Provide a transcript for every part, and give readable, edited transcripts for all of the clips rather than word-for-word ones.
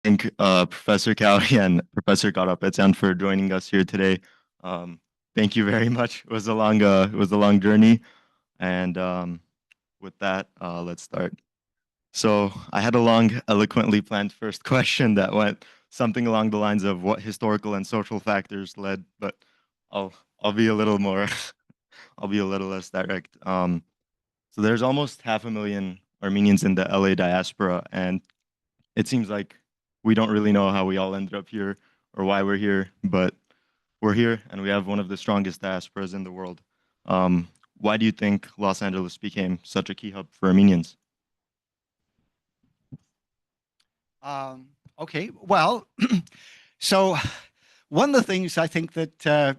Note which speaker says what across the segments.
Speaker 1: thank Professor Cowe and Professor Karapetian for joining us here today. Um, Thank you very much. It was a long journey, and with that, let's start. So I had a long, eloquently planned first question that went something along the lines of what historical and social factors led, but I'll I'll be a little more, I'll be a little less direct. So there's almost 500,000 Armenians in the LA diaspora, and it seems like we don't really know how we all ended up here or why we're here, but we're here and we have one of the strongest diasporas in the world. Why do you think Los Angeles became such a key hub for Armenians?
Speaker 2: Okay, well, so one of the things I think that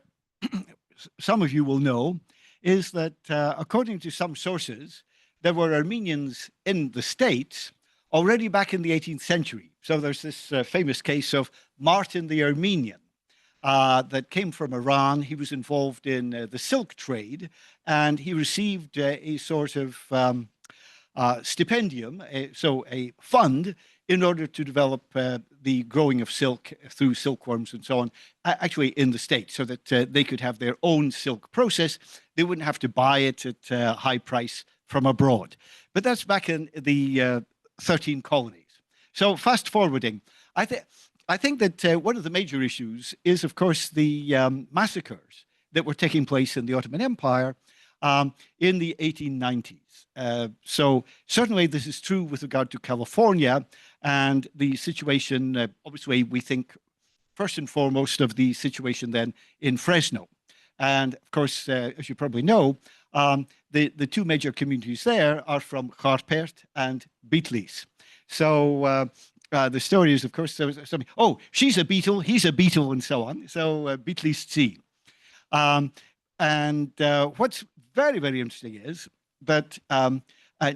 Speaker 2: some of you will know is that according to some sources, there were Armenians in the States already back in the 18th century. So there's this famous case of Martin the Armenian that came from Iran. He was involved in the silk trade, and he received a sort of stipendium, so a fund, in order to develop the growing of silk through silkworms and so on, actually in the States, so that they could have their own silk process. They wouldn't have to buy it at a high price from abroad. But that's back in the 13 colonies. So fast forwarding, I think that one of the major issues is, of course, the massacres that were taking place in the Ottoman Empire in the 1890s. So certainly this is true with regard to California and the situation. Obviously, we think first and foremost of the situation then in Fresno. And of course, as you probably know, the two major communities there are from Harpert and Bitlis. So the story is, of course, something, oh, she's a Beatle, he's a Beatle, and so on. So Bitlis C. And what's very, very interesting is that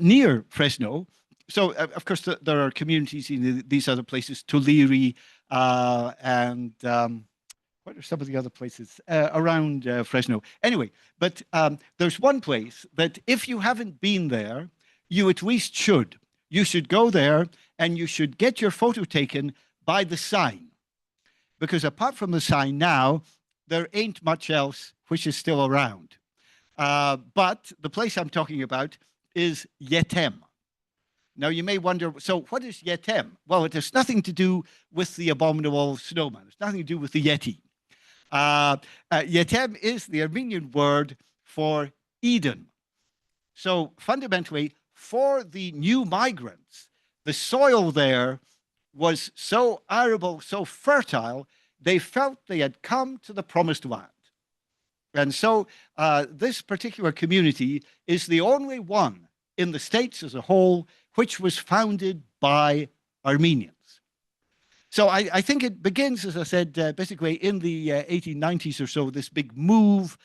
Speaker 2: near Fresno, so of course there are communities in these other places, Tulare and what are some of the other places around Fresno? Anyway, but there's one place that if you haven't been there, you at least should. You should go there and you should get your photo taken by the sign. Because apart from the sign now, there ain't much else which is still around. But the place I'm talking about is Yetem. Now, you may wonder, so what is Yetem? Well, it has nothing to do with the abominable snowman. It's nothing to do with the Yeti. Yetem is the Armenian word for Eden. So fundamentally, for the new migrants, the soil there was so arable, so fertile, they felt they had come to the promised land. And so this particular community is the only one in the States as a whole which was founded by Armenians. So I think it begins, as I said, basically in the 1890s or so, this big move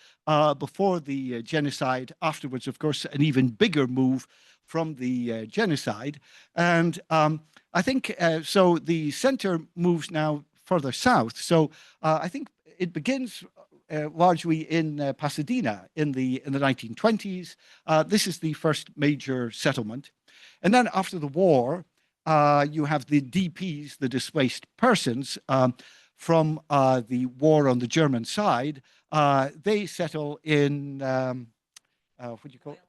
Speaker 2: before the genocide. Afterwards, of course, an even bigger move from the genocide. And I think, so the center moves now further south. So I think it begins largely in Pasadena in the 1920s. This is the first major settlement. And then after the war, you have the DPs, the displaced persons from the war on the German side. They settle in, what do you call it?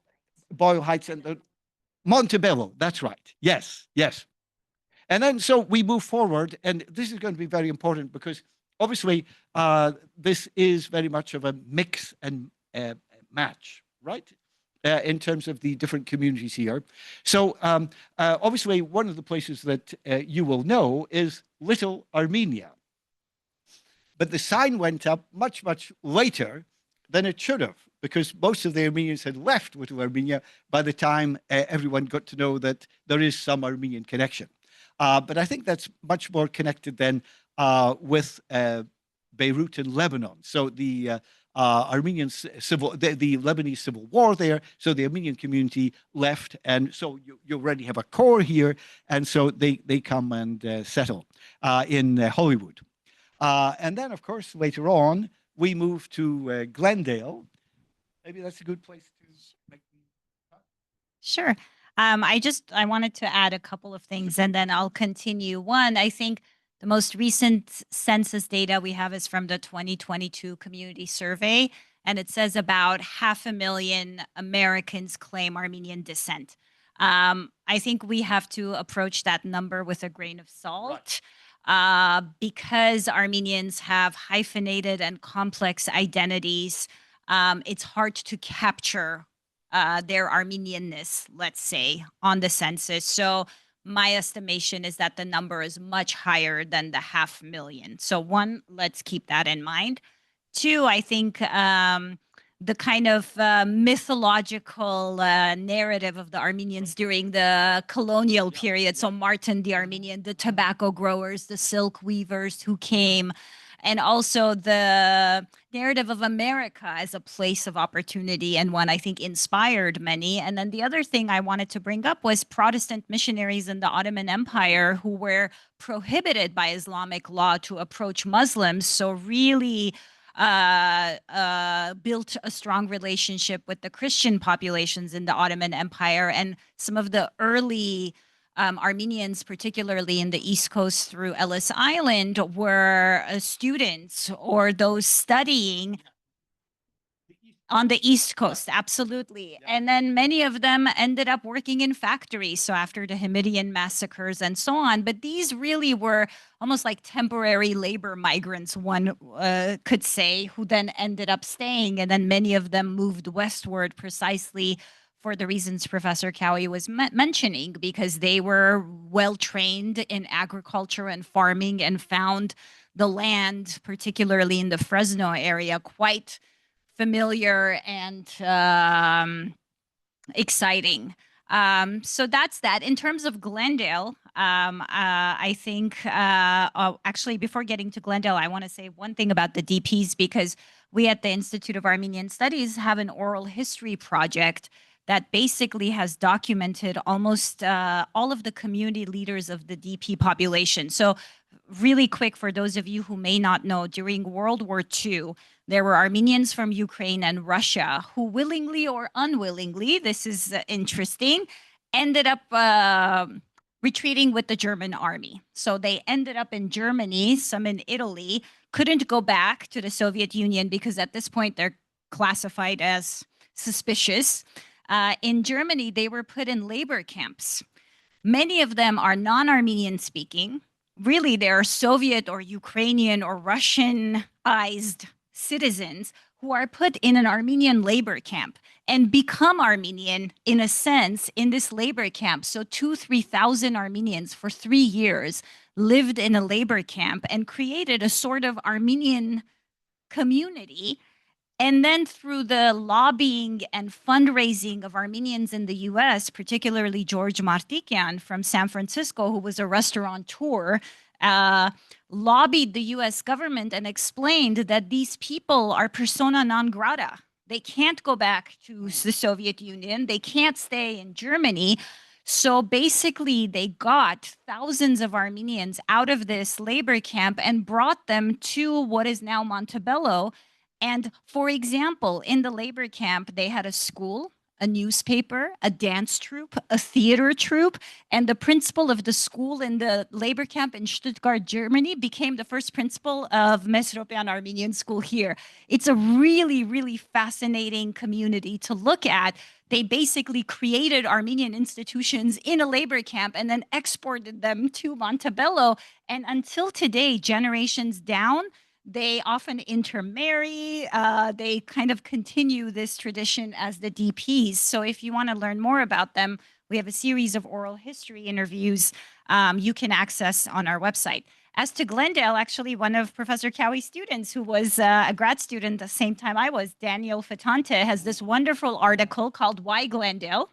Speaker 2: Boyle Heights and Montebello. That's right. Yes, yes. And then so we move forward, and this is going to be very important because obviously this is very much of a mix and match, right? In terms of the different communities here. So obviously one of the places that you will know is Little Armenia. But the sign went up much, much later than it should have, because most of the Armenians had left Little Armenia by the time everyone got to know that there is some Armenian connection. But I think that's much more connected then with Beirut and Lebanon. So the Armenian the Lebanese civil war there. So the Armenian community left, and so you already have a core here, and so they come and settle in Hollywood. And then, of course, later on, we move to Glendale. Maybe that's a good place to make.
Speaker 3: Sure. I wanted to add a couple of things and then I'll continue. One, I think the most recent census data we have is from the 2022 community survey, and it says about 500,000 Americans claim Armenian descent. I think we have to approach that number with a grain of salt. Because Armenians have hyphenated and complex identities, it's hard to capture their Armenianness, let's say, on the census. So my estimation is that the number is much higher than the 500,000. So one, let's keep that in mind. Two, I think the kind of mythological narrative of the Armenians during the colonial period. So Martin the Armenian, the tobacco growers, the silk weavers who came, and also the narrative of America as a place of opportunity, and one I think inspired many. And then the other thing I wanted to bring up was Protestant missionaries in the Ottoman Empire who were prohibited by Islamic law to approach Muslims. So really built a strong relationship with the Christian populations in the Ottoman Empire, and some of the early Armenians, particularly in the East Coast through Ellis Island, were students or those studying on the East Coast, absolutely. Yeah. And then many of them ended up working in factories. So after the Hamidian massacres and so on, but these really were almost like temporary labor migrants, one could say, who then ended up staying. And then many of them moved westward precisely for the reasons Professor Cowe was mentioning, because they were well trained in agriculture and farming and found the land, particularly in the Fresno area, quite familiar and exciting. So that's that. In terms of Glendale, I think, actually, before getting to Glendale, I want to say one thing about the DPs, because we at the Institute of Armenian Studies have an oral history project that basically has documented almost all of the community leaders of the DP population. So really quick, for those of you who may not know, during World War II, there were Armenians from Ukraine and Russia who willingly or unwillingly, this is interesting, ended up retreating with the German army. So they ended up in Germany, some in Italy, couldn't go back to the Soviet Union because at this point they're classified as suspicious. In Germany, they were put in labor camps. Many of them are non-Armenian speaking. Really, they are Soviet or Ukrainian or Russianized citizens who are put in an Armenian labor camp and become Armenian in a sense in this labor camp. So 2,000-3,000 Armenians for 3 years lived in a labor camp and created a sort of Armenian community. And then through the lobbying and fundraising of Armenians in the US, particularly George Martikian from San Francisco, who was a restaurateur, lobbied the US government and explained that these people are persona non grata. They can't go back to the Soviet Union. They can't stay in Germany. So basically, they got thousands of Armenians out of this labor camp and brought them to what is now Montebello. And for example, in the labor camp, they had a school, a newspaper, a dance troupe, a theater troupe, and the principal of the school in the labor camp in Stuttgart, Germany, became the first principal of Mesropian Armenian School here. It's a really, really fascinating community to look at. They basically created Armenian institutions in a labor camp and then exported them to Montebello. And until today, generations down, they often intermarry. They kind of continue this tradition as the DPs. So if you want to learn more about them, we have a series of oral history interviews you can access on our website. As to Glendale, actually, one of Professor Cowe's students who was a grad student the same time I was, Daniel Fatante, has this wonderful article called Why Glendale?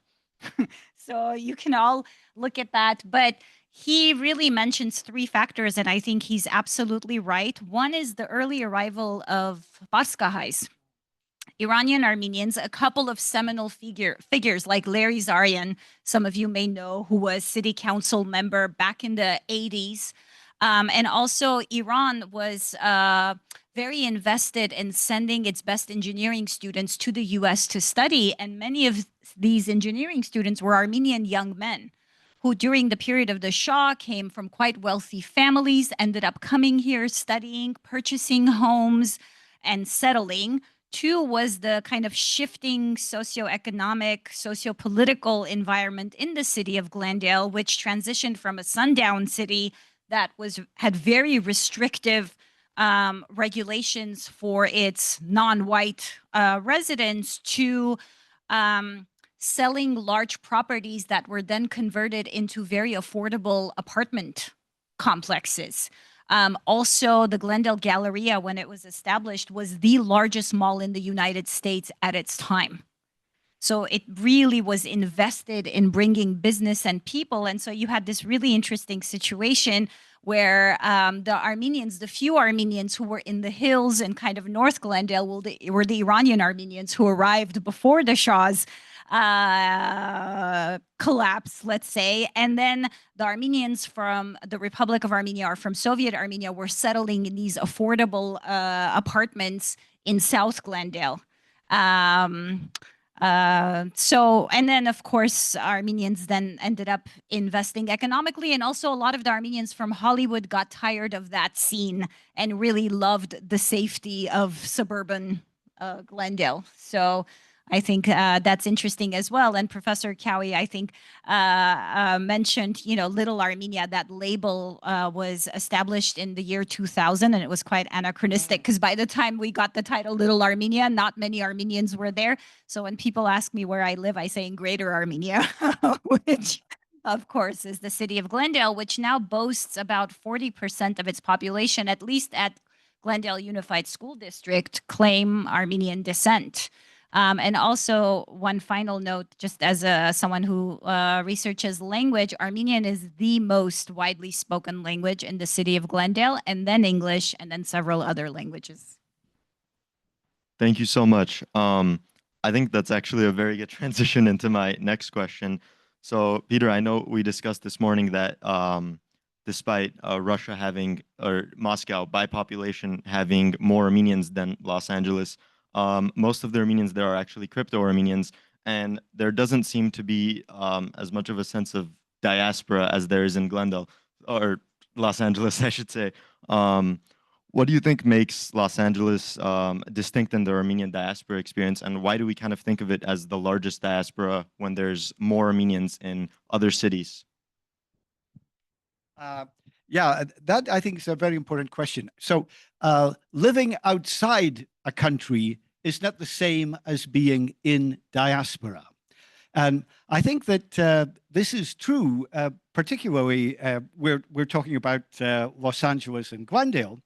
Speaker 3: So you can all look at that. But he really mentions 3 factors, and I think he's absolutely right. One is the early arrival of Barskahais, Iranian Armenians, a couple of seminal figures like Larry Zarian, some of you may know, who was city council member back in the 80s. And also Iran was very invested in sending its best engineering students to the US to study, and many of these engineering students were Armenian young men who during the period of the Shah came from quite wealthy families, ended up coming here, studying, purchasing homes, and settling. Two was the kind of shifting socioeconomic, sociopolitical environment in the city of Glendale, which transitioned from a sundown city that had very restrictive regulations for its non-white residents to selling large properties that were then converted into very affordable apartment complexes. Also, the Glendale Galleria, when it was established, was the largest mall in the United States at its time. So it really was invested in bringing business and people. And so you had this really interesting situation where the few Armenians who were in the hills and kind of North Glendale were the Iranian Armenians who arrived before the Shah's collapse, let's say. And then the Armenians from the Republic of Armenia or from Soviet Armenia were settling in these affordable apartments in South Glendale. And then of course Armenians then ended up investing economically, and also a lot of the Armenians from Hollywood got tired of that scene and really loved the safety of suburban Glendale. So I think that's interesting as well. And Professor Cowe, I think, mentioned, Little Armenia. That label was established in the year 2000, and it was quite anachronistic because by the time we got the title Little Armenia, not many Armenians were there. So when people ask me where I live, I say in Greater Armenia, which of course is the city of Glendale, which now boasts about 40% of its population, at least at Glendale Unified School District, claim Armenian descent. And also one final note, just as someone who researches language, Armenian is the most widely spoken language in the city of Glendale, and then English, and then several other languages.
Speaker 1: Thank you so much. I think that's actually a very good transition into my next question. So, Peter, I know we discussed this morning that despite Russia having, or Moscow by population having more Armenians than Los Angeles, most of the Armenians there are actually crypto-Armenians, and there doesn't seem to be as much of a sense of diaspora as there is in Glendale, or Los Angeles, I should say. What do you think makes Los Angeles distinct in the Armenian diaspora experience, and why do we kind of think of it as the largest diaspora when there's more Armenians in other cities?
Speaker 2: Yeah, that I think is a very important question. So living outside a country is not the same as being in diaspora. And I think that this is true, particularly we're talking about Los Angeles and Glendale.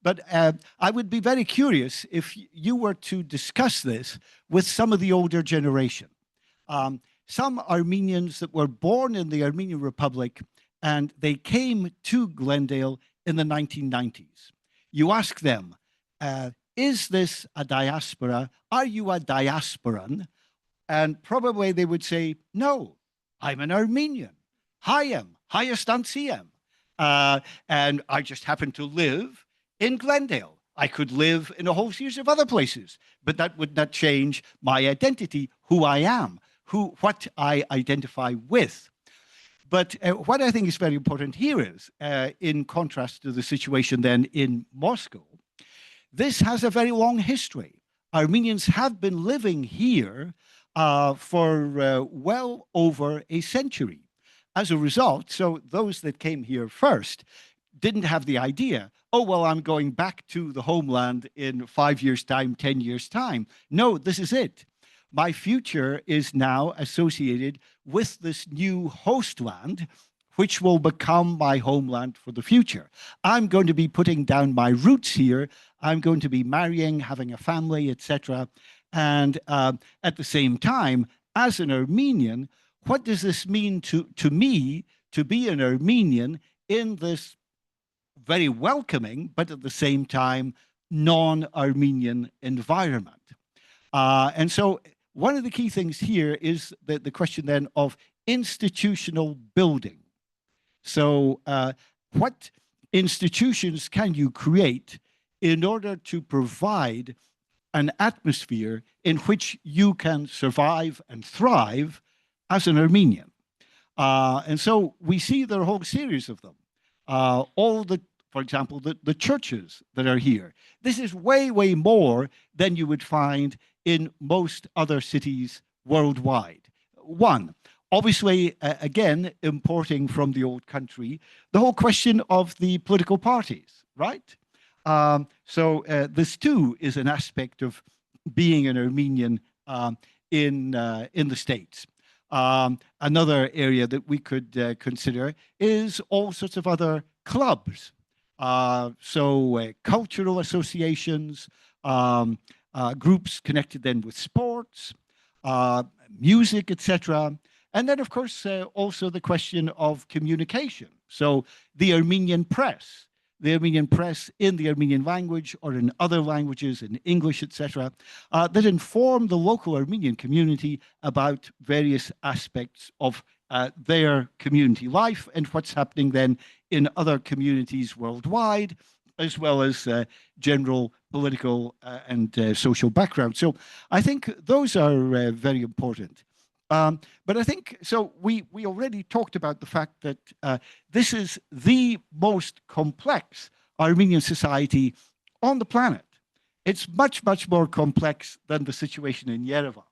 Speaker 2: But I would be very curious if you were to discuss this with some of the older generation. Some Armenians that were born in the Armenian Republic, and they came to Glendale in the 1990s. You ask them, is this a diaspora? Are you a diasporan? And probably they would say, no, I'm an Armenian. Hayem, Hayastansiyem. And I just happen to live in Glendale. I could live in a whole series of other places, but that would not change my identity, who I am, what I identify with. But what I think is very important here is, in contrast to the situation then in Moscow, this has a very long history. Armenians have been living here for well over a century. As a result, so those that came here first didn't have the idea, oh, well, I'm going back to the homeland in 5 years' time, 10 years' time. No, this is it. My future is now associated with this new host land, which will become my homeland for the future. I'm going to be putting down my roots here. I'm going to be marrying, having a family, etc. And at the same time, as an Armenian, what does this mean to me to be an Armenian in this very welcoming, but at the same time, non-Armenian environment? And so one of the key things here is the question then of institutional building. So what institutions can you create in order to provide an atmosphere in which you can survive and thrive as an Armenian. And so we see there are a whole series of them. For example, the churches that are here. This is way, way more than you would find in most other cities worldwide. One, obviously, again, importing from the old country, the whole question of the political parties, right? So this too is an aspect of being an Armenian in the States. Another area that we could consider is all sorts of other clubs. Cultural associations, groups connected then with sports, music, etc. And then, of course, also the question of communication. So the Armenian press in the Armenian language or in other languages, in English, etc., that inform the local Armenian community about various aspects of their community life and what's happening then in other communities worldwide, as well as general political and social background. So I think those are very important. But I think, so we already talked about the fact that this is the most complex Armenian society on the planet. It's much, much more complex than the situation in Yerevan.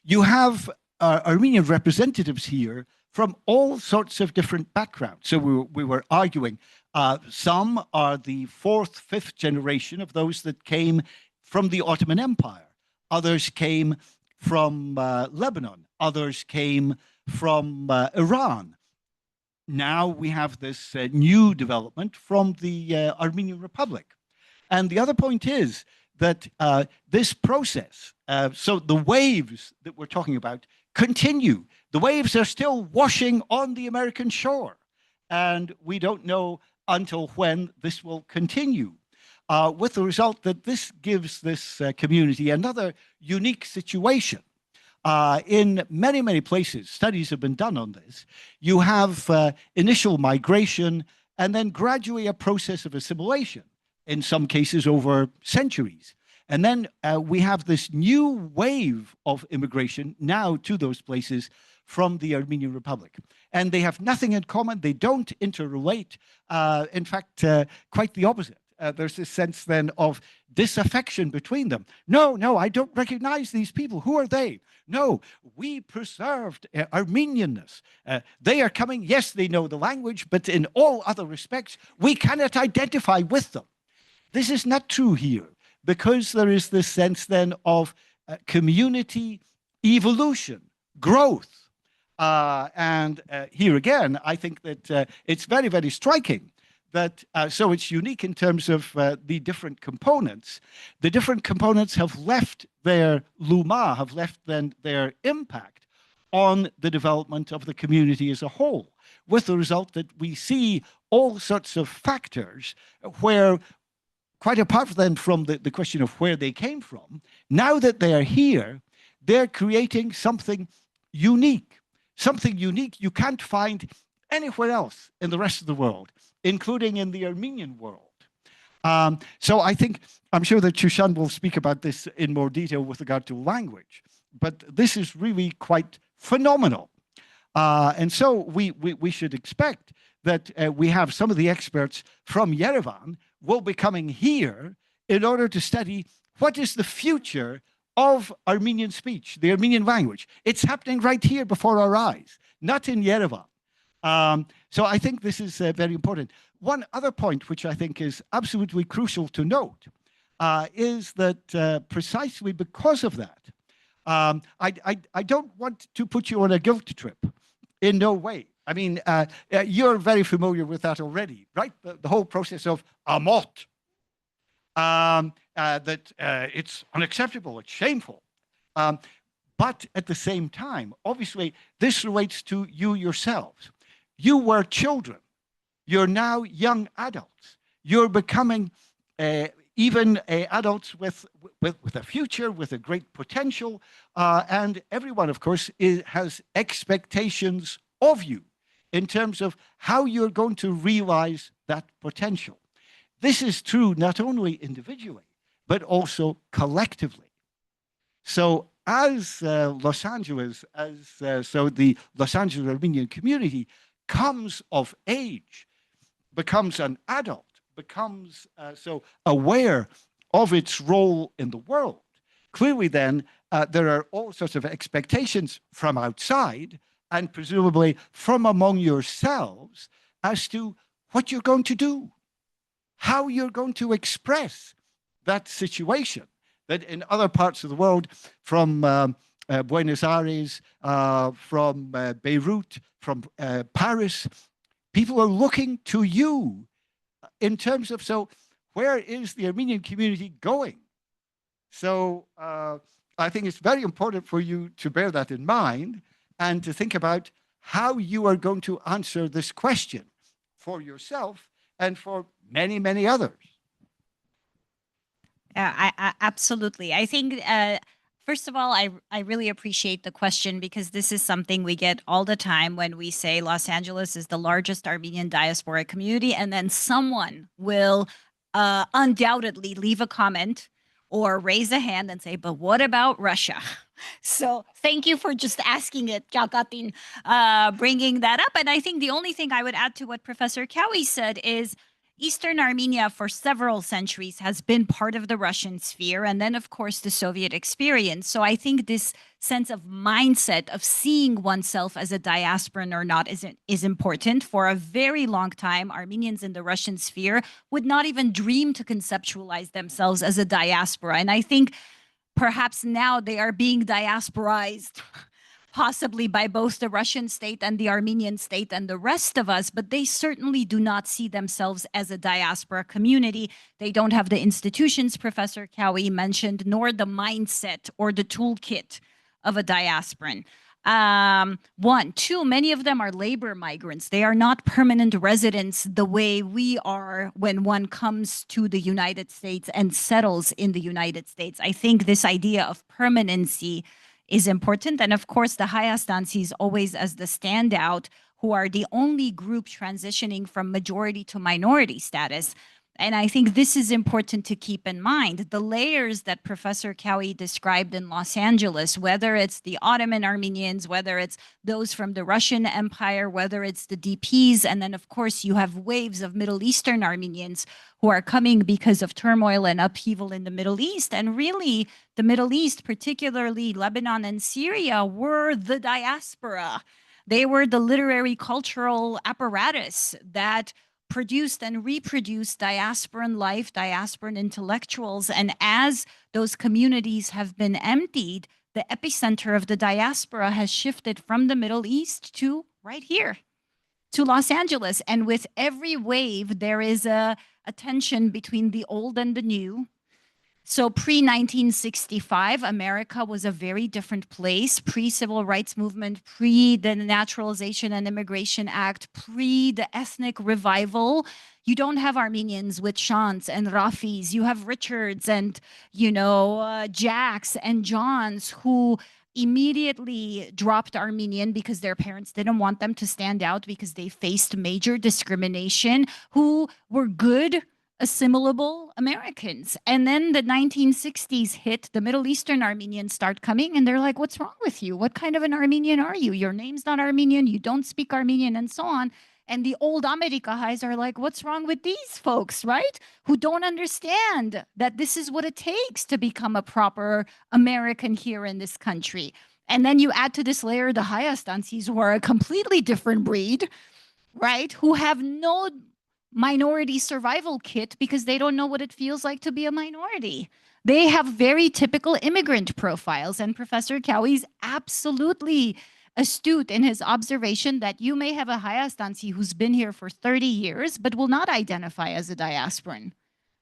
Speaker 2: You have Armenian representatives here from all sorts of different backgrounds. So we were arguing, some are the fourth, fifth generation of those that came from the Ottoman Empire. Others came from Lebanon. Others came from Iran. Now we have this new development from the Armenian Republic. And the other point is that this process, so the waves that we're talking about continue. The waves are still washing on the American shore. And we don't know until when this will continue. With the result that this gives this community another unique situation. In many, many places, studies have been done on this. You have initial migration and then gradually a process of assimilation, in some cases over centuries. And then we have this new wave of immigration now to those places from the Armenian Republic. And they have nothing in common. They don't interrelate. In fact, quite the opposite. There's this sense then of disaffection between them. No, I don't recognize these people. Who are they? No, we preserved Armenianness. They are coming. Yes, they know the language, but in all other respects, we cannot identify with them. This is not true here, because there is this sense then of community evolution, growth. And here again, I think that it's very, very striking that, so it's unique in terms of the different components. The different components have left their luma, have left then their impact on the development of the community as a whole, with the result that we see all sorts of factors where, quite apart then from the question of where they came from, now that they are here, they're creating something unique you can't find anywhere else in the rest of the world, including in the Armenian world. So I think, I'm sure that Shushan will speak about this in more detail with regard to language, but this is really quite phenomenal. And so we should expect that we have some of the experts from Yerevan will be coming here in order to study what is the future of Armenian speech, the Armenian language. It's happening right here before our eyes, not in Yerevan. So I think this is very important. One other point, which I think is absolutely crucial to note, is that precisely because of that, I don't want to put you on a guilt trip, in no way. I mean, you're very familiar with that already, right? The whole process of amot, that it's unacceptable, it's shameful. But at the same time, obviously, this relates to you yourselves. You were children. You're now young adults. You're becoming even adults with a future, with a great potential. And everyone, of course, has expectations of you in terms of how you're going to realize that potential. This is true not only individually, but also collectively. So as Los Angeles, so the Los Angeles Armenian community comes of age, becomes an adult, becomes so aware of its role in the world. Clearly then, there are all sorts of expectations from outside and presumably from among yourselves as to what you're going to do, how you're going to express that situation that in other parts of the world, from Buenos Aires, from Beirut, from Paris, people are looking to you in terms of, so where is the Armenian community going? So I think it's very important for you to bear that in mind and to think about how you are going to answer this question for yourself and for many, many others.
Speaker 3: Absolutely. I think, first of all, I really appreciate the question because this is something we get all the time when we say Los Angeles is the largest Armenian diaspora community, and then someone will undoubtedly leave a comment or raise a hand and say, but what about Russia? So thank you for just asking it, Kalkatin, bringing that up. And I think the only thing I would add to what Professor Cowe said is Eastern Armenia for several centuries has been part of the Russian sphere, and then, of course, the Soviet experience. So I think this sense of mindset of seeing oneself as a diasporan or not is important. For a very long time, Armenians in the Russian sphere would not even dream to conceptualize themselves as a diaspora. And I think perhaps now they are being diasporized possibly by both the Russian state and the Armenian state and the rest of us, but they certainly do not see themselves as a diaspora community. They don't have the institutions Professor Cowe mentioned, nor the mindset or the toolkit of a diasporan. One. Two, many of them are labor migrants. They are not permanent residents the way we are when one comes to the United States and settles in the United States. I think this idea of permanency is important. And of course, the Hayastansis always as the standout, who are the only group transitioning from majority to minority status. And I think this is important to keep in mind. The layers that Professor Cowe described in Los Angeles, whether it's the Ottoman Armenians, whether it's those from the Russian Empire, whether it's the DPs, and then of course you have waves of Middle Eastern Armenians who are coming because of turmoil and upheaval in the Middle East. And really, the Middle East, particularly Lebanon and Syria, were the diaspora. They were the literary cultural apparatus that produced and reproduced diasporan life, diasporan intellectuals. And as those communities have been emptied, the epicenter of the diaspora has shifted from the Middle East to right here, to Los Angeles. And with every wave, there is a tension between the old and the new. So pre-1965, America was a very different place. Pre-Civil Rights Movement, pre the Naturalization and Immigration Act, pre the ethnic revival. You don't have Armenians with Shants and Rafis. You have Richards and, Jacks and Johns who immediately dropped Armenian because their parents didn't want them to stand out because they faced major discrimination, who were good, assimilable Americans. And then the 1960s hit, the Middle Eastern Armenians start coming, and they're like, what's wrong with you? What kind of an Armenian are you? Your name's not Armenian, you don't speak Armenian, and so on. And the old America highs are like, what's wrong with these folks, right? Who don't understand that this is what it takes to become a proper American here in this country. And then you add to this layer the Hayastansis, who are a completely different breed, right? Who have no minority survival kit because they don't know what it feels like to be a minority. They have very typical immigrant profiles, and Professor Cowe is absolutely astute in his observation that you may have a Hayastansi who's been here for 30 years, but will not identify as a diasporan,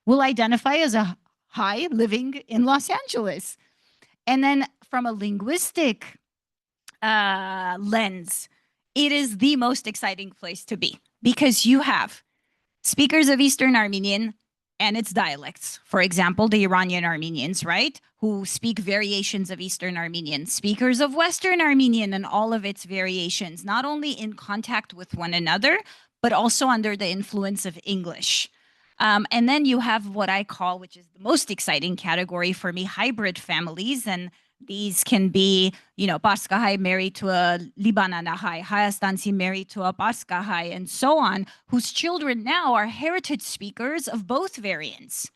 Speaker 3: will identify as a Hai living in Los Angeles. And then from a linguistic lens, it is the most exciting place to be because you have speakers of Eastern Armenian and its dialects. For example, the Iranian Armenians, right? Who speak variations of Eastern Armenian. Speakers of Western Armenian and all of its variations, not only in contact with one another, but also under the influence of English. And then you have what I call, which is the most exciting category for me, hybrid families. And these can be, Paskahai married to a Libananahai, Hayastansi married to a Paskahai, and so on, whose children now are heritage speakers of both variants.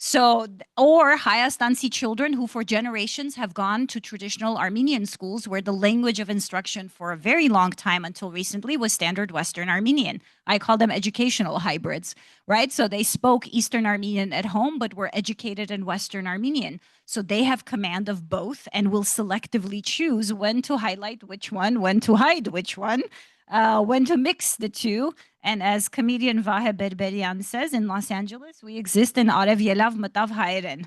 Speaker 3: So, or Hayastansi children who for generations have gone to traditional Armenian schools where the language of instruction for a very long time until recently was standard Western Armenian. I call them educational hybrids, right? So they spoke Eastern Armenian at home, but were educated in Western Armenian. So they have command of both and will selectively choose when to highlight which one, when to hide which one, when to mix the two. And as comedian Vahe Berberian says, in Los Angeles, we exist in Arev Yelav Matav Hayren.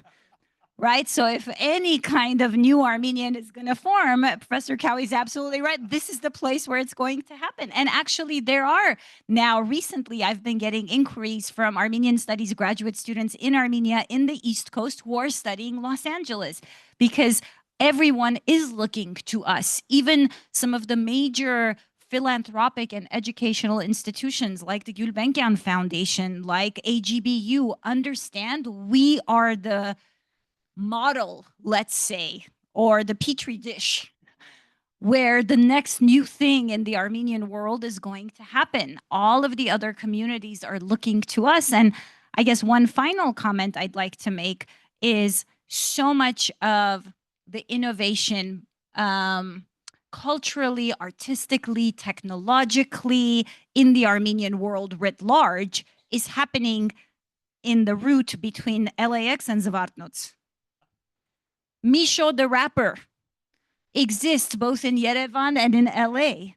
Speaker 3: Right? So if any kind of new Armenian is going to form, Professor Cowe is absolutely right. This is the place where it's going to happen. And actually, there are now recently, I've been getting inquiries from Armenian studies graduate students in Armenia in the East Coast who are studying Los Angeles because everyone is looking to us. Even some of the major philanthropic and educational institutions like the Gulbenkian Foundation, like AGBU, understand we are the model, let's say, or the petri dish where the next new thing in the Armenian world is going to happen. All of the other communities are looking to us. And I guess one final comment I'd like to make is so much of the innovation culturally, artistically, technologically in the Armenian world writ large is happening in the route between LAX and Zvartnots. Misho the rapper exists both in Yerevan and in LA.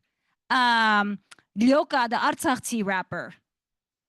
Speaker 3: Lyoka the Artsakhtsi rapper,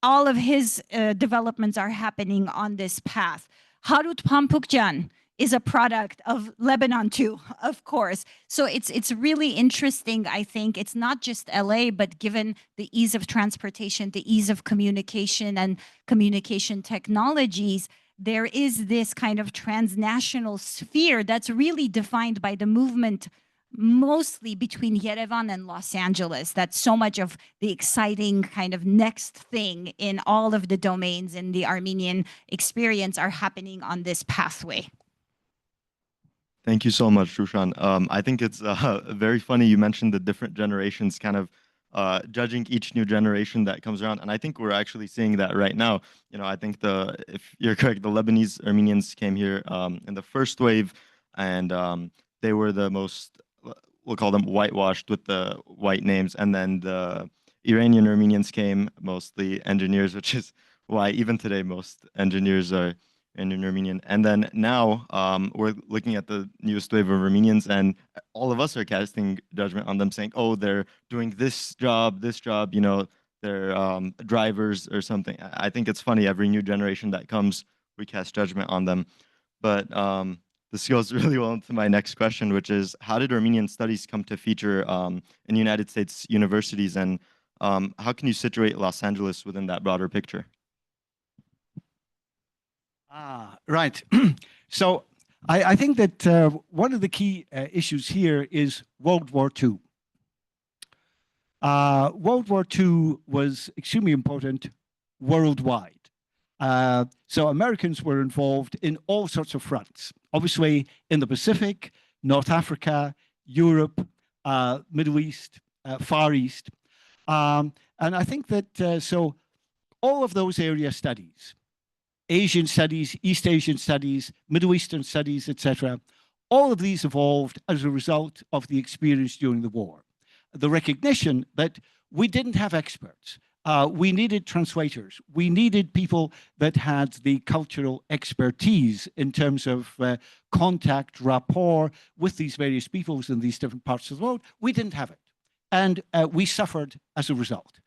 Speaker 3: all of his developments are happening on this path. Harut Pampukjan is a product of Lebanon too, of course. So it's really interesting, I think. It's not just LA, but given the ease of transportation, the ease of communication and communication technologies, there is this kind of transnational sphere that's really defined by the movement mostly between Yerevan and Los Angeles. That's so much of the exciting kind of next thing in all of the domains in the Armenian experience are happening on this pathway.
Speaker 1: Thank you so much, Shushan. I think it's very funny you mentioned the different generations kind of judging each new generation that comes around. And I think we're actually seeing that right now. I think if you're correct, the Lebanese Armenians came here in the first wave, and they were the most, we'll call them whitewashed with the white names. And then the Iranian Armenians came, mostly engineers, which is why even today most engineers are Indian Armenian. And then now we're looking at the newest wave of Armenians, and all of us are casting judgment on them, saying, oh, they're doing this job, they're drivers or something. I think it's funny, every new generation that comes, we cast judgment on them. But this goes really well into my next question, which is, how did Armenian studies come to feature in United States universities, and how can you situate Los Angeles within that broader picture?
Speaker 2: Right. So I think that one of the key issues here is World War II. World War II was extremely important worldwide. So Americans were involved in all sorts of fronts, obviously in the Pacific, North Africa, Europe, Middle East, Far East. And I think that so all of those area studies, Asian studies, East Asian studies, Middle Eastern studies, etc. All of these evolved as a result of the experience during the war. The recognition that we didn't have experts. We needed translators. We needed people that had the cultural expertise in terms of contact, rapport with these various peoples in these different parts of the world. We didn't have it. And we suffered as a result.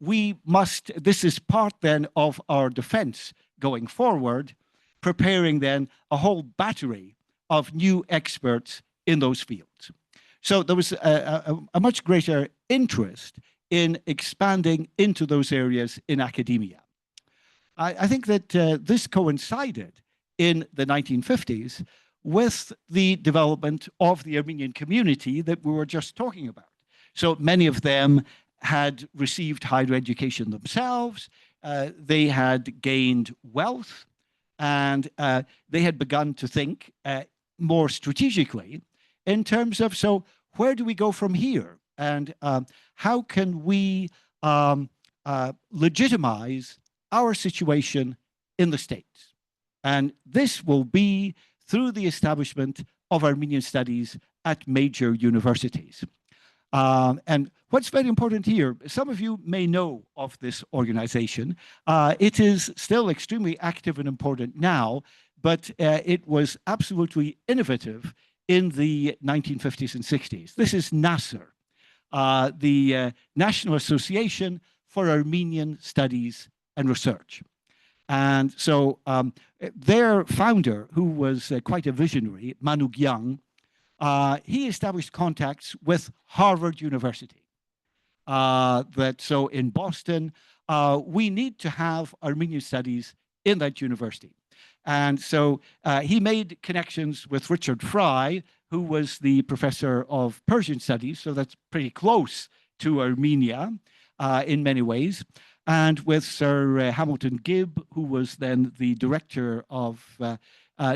Speaker 2: This is part then of our defense going forward, preparing then a whole battery of new experts in those fields. So there was a much greater interest in expanding into those areas in academia. I think that this coincided in the 1950s with the development of the Armenian community that we were just talking about. So many of them had received higher education themselves. they had gained wealth, and they had begun to think more strategically in terms of, so where do we go from here? And how can we legitimize our situation in the States? And this will be through the establishment of Armenian studies at major universities. And what's very important here, some of you may know of this organization. It is still extremely active and important now, but it was absolutely innovative in the 1950s and 60s. This is NASER, the National Association for Armenian Studies and Research. And so their founder, who was quite a visionary, Manugyan, he established contacts with Harvard University. So in Boston, we need to have Armenian studies in that university. And so he made connections with Richard Fry, who was the professor of Persian studies, so that's pretty close to Armenia in many ways, and with Sir Hamilton Gibb, who was then the director of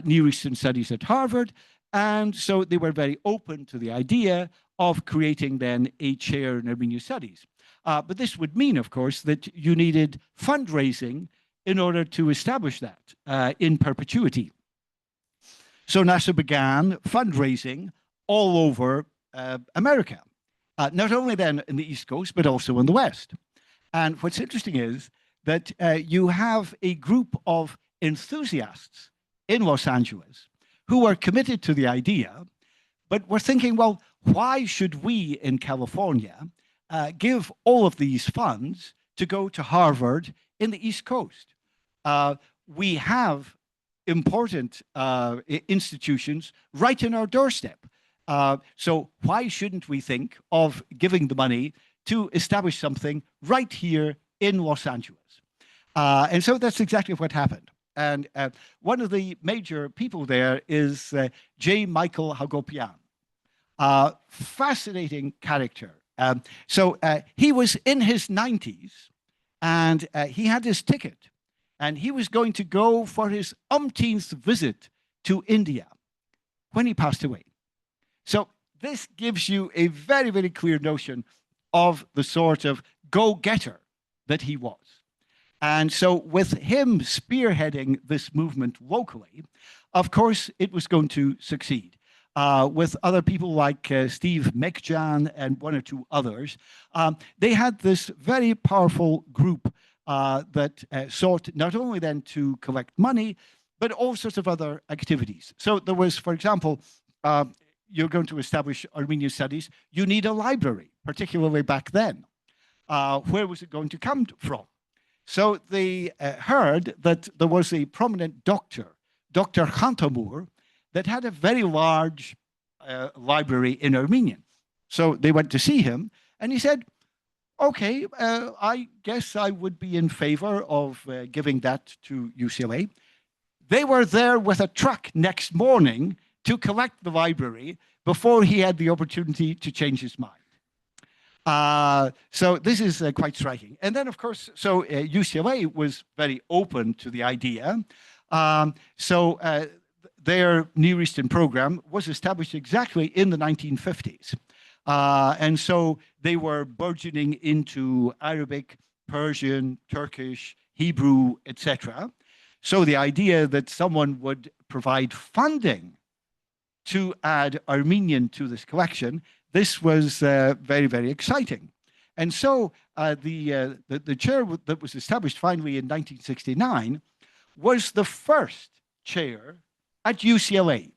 Speaker 2: Near Eastern Studies at Harvard. And so they were very open to the idea of creating then a chair in Armenian studies. But this would mean, of course, that you needed fundraising in order to establish that in perpetuity. So NASA began fundraising all over America, not only then in the East Coast, but also in the West. And what's interesting is that you have a group of enthusiasts in Los Angeles who are committed to the idea, but we're thinking, well, why should we in California give all of these funds to go to Harvard in the East Coast? We have important institutions right in our doorstep. So why shouldn't we think of giving the money to establish something right here in Los Angeles? And so that's exactly what happened. And one of the major people there is J. Michael Hagopian. Fascinating character. So he was in his 90s, and he had his ticket, and he was going to go for his umpteenth visit to India when he passed away. So this gives you a very, very clear notion of the sort of go-getter that he was. And so with him spearheading this movement locally, of course, it was going to succeed. With other people like Steve Mekjan and one or two others, they had this very powerful group that sought not only then to collect money, but all sorts of other activities. So there was, for example, you're going to establish Armenian studies, you need a library, particularly back then. Where was it going to come from? So they heard that there was a prominent doctor, Dr. Khantamur, that had a very large library in Armenian. So they went to see him, and he said, okay, I guess I would be in favor of giving that to UCLA. They were there with a truck next morning to collect the library before he had the opportunity to change his mind. So this is quite striking. And then, of course, so UCLA was very open to the idea. Their Near Eastern program was established exactly in the 1950s. And so they were burgeoning into Arabic, Persian, Turkish, Hebrew, etc. So the idea that someone would provide funding to add Armenian to this collection, this was very, very exciting. And so the chair that was established finally in 1969 was the first chair at UCLA.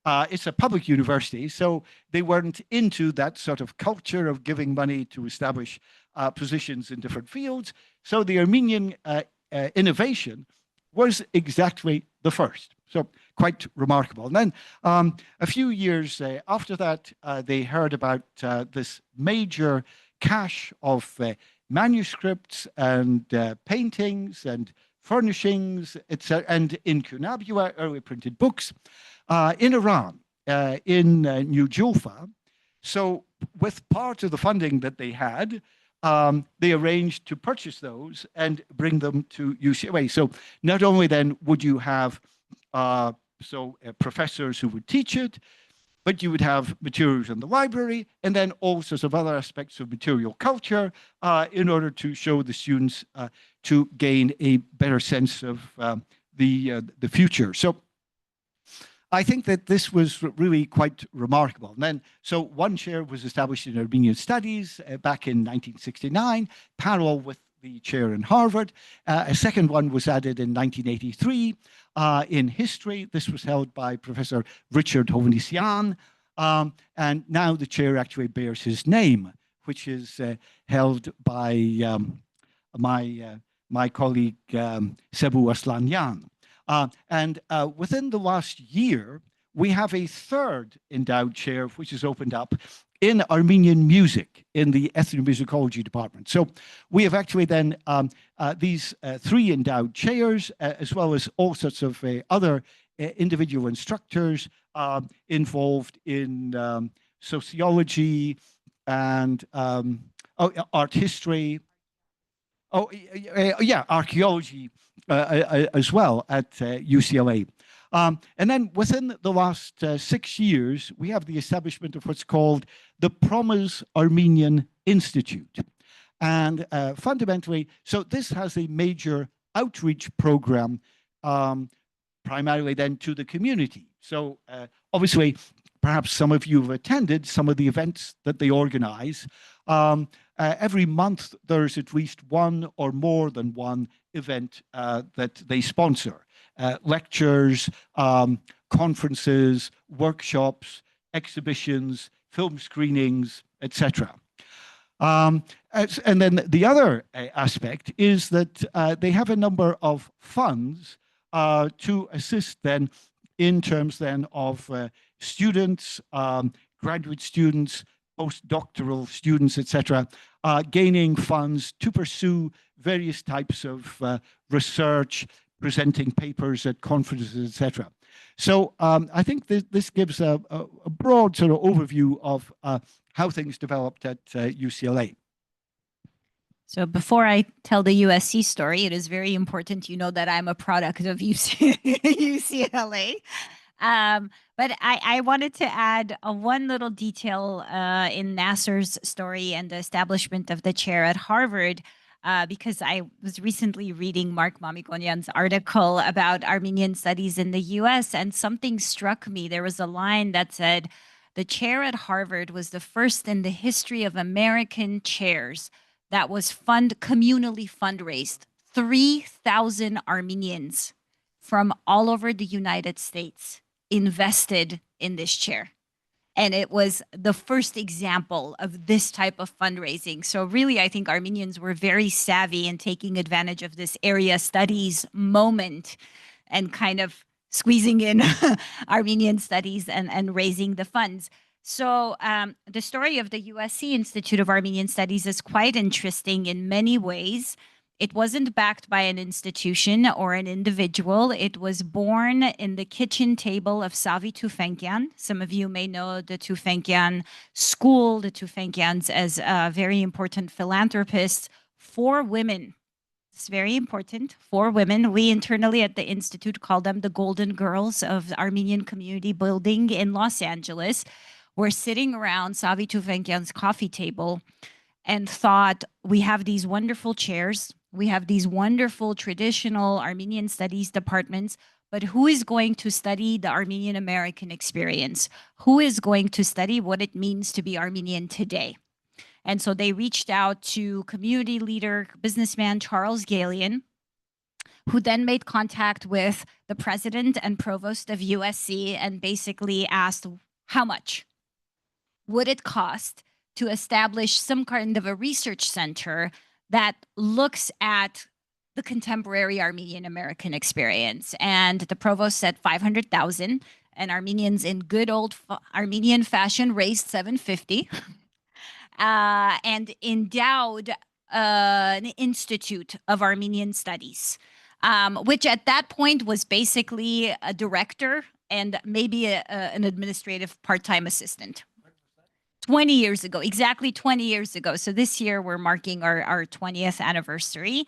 Speaker 2: It's a public university, so they weren't into that sort of culture of giving money to establish positions in different fields. So the Armenian innovation was exactly the first. So quite remarkable. And then a few years after that, they heard about this major cache of manuscripts and paintings and furnishings, etc., and incunabula, early printed books, in Iran, in New Julfa. So with part of the funding that they had, they arranged to purchase those and bring them to UCLA. So not only then would you have professors who would teach it, but you would have materials in the library and then all sorts of other aspects of material culture in order to show the students to gain a better sense of the future. So I think that this was really quite remarkable. And then, so one chair was established in Armenian Studies back in 1969, parallel with the chair in Harvard. A second one was added in 1983 in history. This was held by Professor Richard Hovhannisyan. And now the chair actually bears his name, which is held by my colleague Sebu Aslanyan. And within the last year, we have a third endowed chair, which has opened up in Armenian music in the ethnomusicology department. So we have actually then these three endowed chairs, as well as all sorts of other individual instructors involved in sociology and art history. Oh, yeah, archaeology as well at UCLA. And then within the last 6 years, we have the establishment of what's called the Promise Armenian Institute. And fundamentally, so this has a major outreach program, primarily then to the community. So obviously, perhaps some of you have attended some of the events that they organize. Every month, there's at least one or more than one event that they sponsor. Lectures, conferences, workshops, exhibitions, film screenings, etc. And then the other aspect is that they have a number of funds to assist then in terms then of students, graduate students, postdoctoral students, etc., gaining funds to pursue various types of research, presenting papers at conferences, etc. So I think this gives a broad sort of overview of how things developed at UCLA.
Speaker 3: So before I tell the USC story, it is very important you know that I'm a product of UCLA. But I wanted to add one little detail in Nasser's story and the establishment of the chair at Harvard, because I was recently reading Mark Mamikonian's article about Armenian studies in the US, and something struck me. There was a line that said, the chair at Harvard was the first in the history of American chairs that was communally fundraised. 3,000 Armenians from all over the United States invested in this chair. And it was the first example of this type of fundraising. So really, I think Armenians were very savvy in taking advantage of this area studies moment and kind of squeezing in Armenian studies and raising the funds. So the story of the USC Institute of Armenian Studies is quite interesting in many ways. It wasn't backed by an institution or an individual. It was born in the kitchen table of Savi Tufenkian. Some of you may know the Tufenkian school, the Tufenkians as very important philanthropists for women. It's very important for women. We internally at the Institute call them the Golden Girls of the Armenian community building in Los Angeles. We're sitting around Savi Tufenkian's coffee table and thought, we have these wonderful chairs. We have these wonderful traditional Armenian studies departments, but who is going to study the Armenian American experience? Who is going to study what it means to be Armenian today? And so they reached out to community leader, businessman Charles Galian, who then made contact with the president and provost of USC and basically asked, how much would it cost to establish some kind of a research center that looks at the contemporary Armenian American experience? And the provost said 500,000, and Armenians in good old Armenian fashion raised 750 and endowed an Institute of Armenian Studies, which at that point was basically a director and maybe an administrative part-time assistant. 20 years ago, exactly 20 years ago. So this year we're marking our 20th anniversary.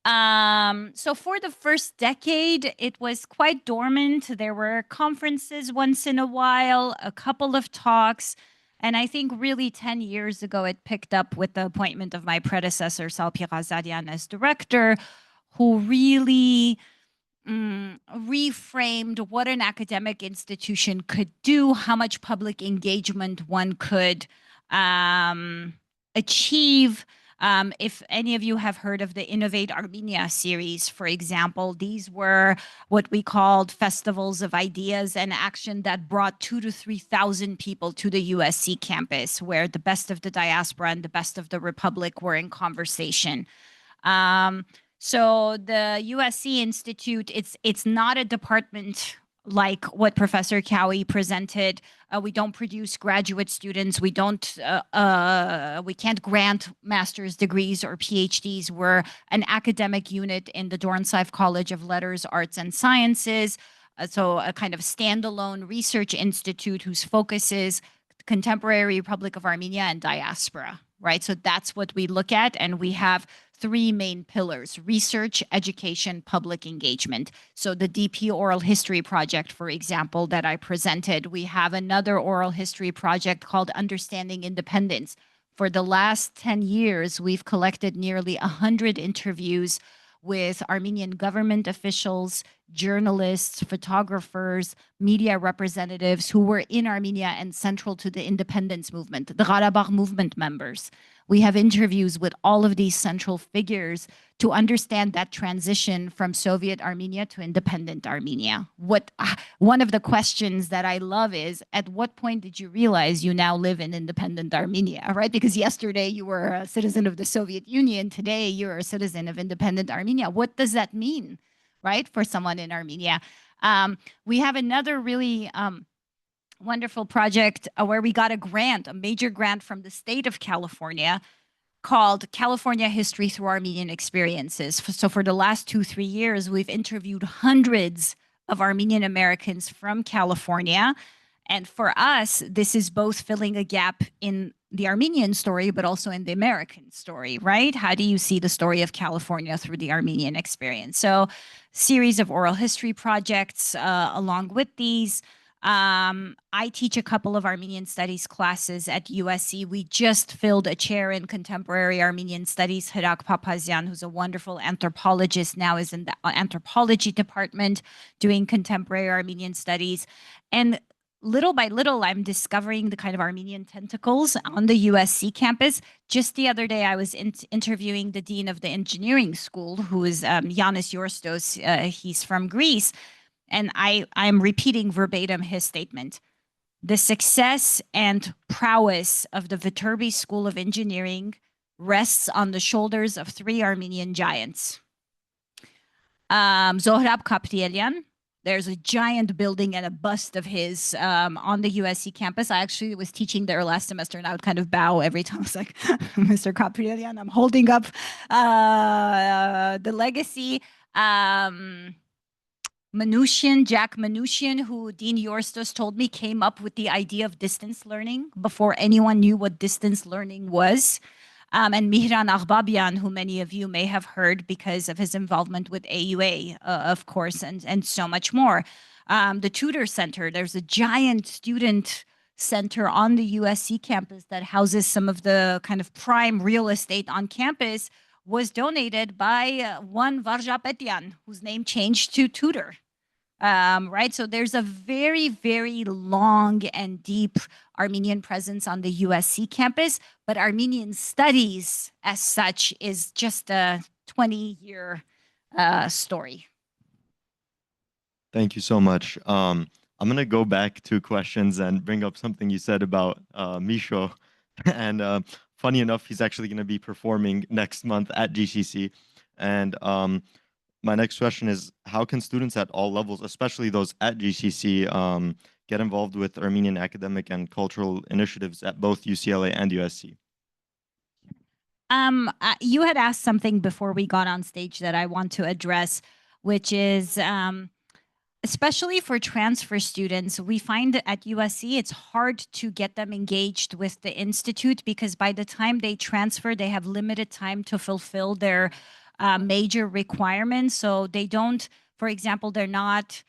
Speaker 3: So for the first decade, it was quite dormant. There were conferences once in a while, a couple of talks. And I think really 10 years ago, it picked up with the appointment of my predecessor, Salpir Azadian, as director, who really reframed what an academic institution could do, how much public engagement one could achieve. If any of you have heard of the Innovate Armenia series, for example, these were what we called festivals of ideas and action that brought 2,000 to 3,000 people to the USC campus, where the best of the diaspora and the best of the republic were in conversation. So the USC Institute, it's not a department like what Professor Cowe presented. We don't produce graduate students. We can't grant master's degrees or PhDs. We're an academic unit in the Dornsife College of Letters, Arts, and Sciences. So a kind of standalone research institute whose focus is contemporary Republic of Armenia and diaspora, right? So that's what we look at, and we have three main pillars: research, education, public engagement. So the DP Oral History Project, for example, that I presented, we have another oral history project called Understanding Independence. For the last 10 years, we've collected nearly 100 interviews with Armenian government officials, journalists, photographers, media representatives who were in Armenia and central to the independence movement, the Karabakh movement members. We have interviews with all of these central figures to understand that transition from Soviet Armenia to independent Armenia. One of the questions that I love is, at what point did you realize you now live in independent Armenia, right? Because yesterday you were a citizen of the Soviet Union, today you're a citizen of independent Armenia. What does that mean, right, for someone in Armenia? We have another really wonderful project where we got a major grant from the state of California called California History Through Armenian Experiences. So for the last 2-3 years, we've interviewed hundreds of Armenian Americans from California. And for us, this is both filling a gap in the Armenian story, but also in the American story, right? How do you see the story of California through the Armenian experience? So series of oral history projects along with these. I teach a couple of Armenian studies classes at USC. We just filled a chair in contemporary Armenian studies. Hirak Papazian, who's a wonderful anthropologist, now is in the anthropology department doing contemporary Armenian studies. And little by little, I'm discovering the kind of Armenian tentacles on the USC campus. Just the other day, I was interviewing the dean of the engineering school, who is Yanis Yorstos. He's from Greece. And I'm repeating verbatim his statement. The success and prowess of the Viterbi School of Engineering rests on the shoulders of three Armenian giants. Zohrab Kaptielian, there's a giant building and a bust of his on the USC campus. I actually was teaching there last semester, and I would kind of bow every time. I was like, Mr. Kaptielian, I'm holding up the legacy. Jack Manushian, who Dean Yorstos told me came up with the idea of distance learning before anyone knew what distance learning was. And Mihran Aghbabian, who many of you may have heard because of his involvement with AUA, of course, and so much more. The Tudor Center, there's a giant student center on the USC campus that houses some of the kind of prime real estate on campus, was donated by one Karapetian, whose name changed to Tudor, right? So there's a very, very long and deep Armenian presence on the USC campus, but Armenian studies as such is just a 20-year story.
Speaker 1: Thank you so much. I'm going to go back to questions and bring up something you said about Misho. And funny enough, he's actually going to be performing next month at GCC. And my next question is, how can students at all levels, especially those at GCC, get involved with Armenian academic and cultural initiatives at both UCLA and USC?
Speaker 3: You had asked something before we got on stage that I want to address, which is especially for transfer students, we find that at USC, it's hard to get them engaged with the institute because by the time they transfer, they have limited time to fulfill their major requirements. So they don't, for example, they're not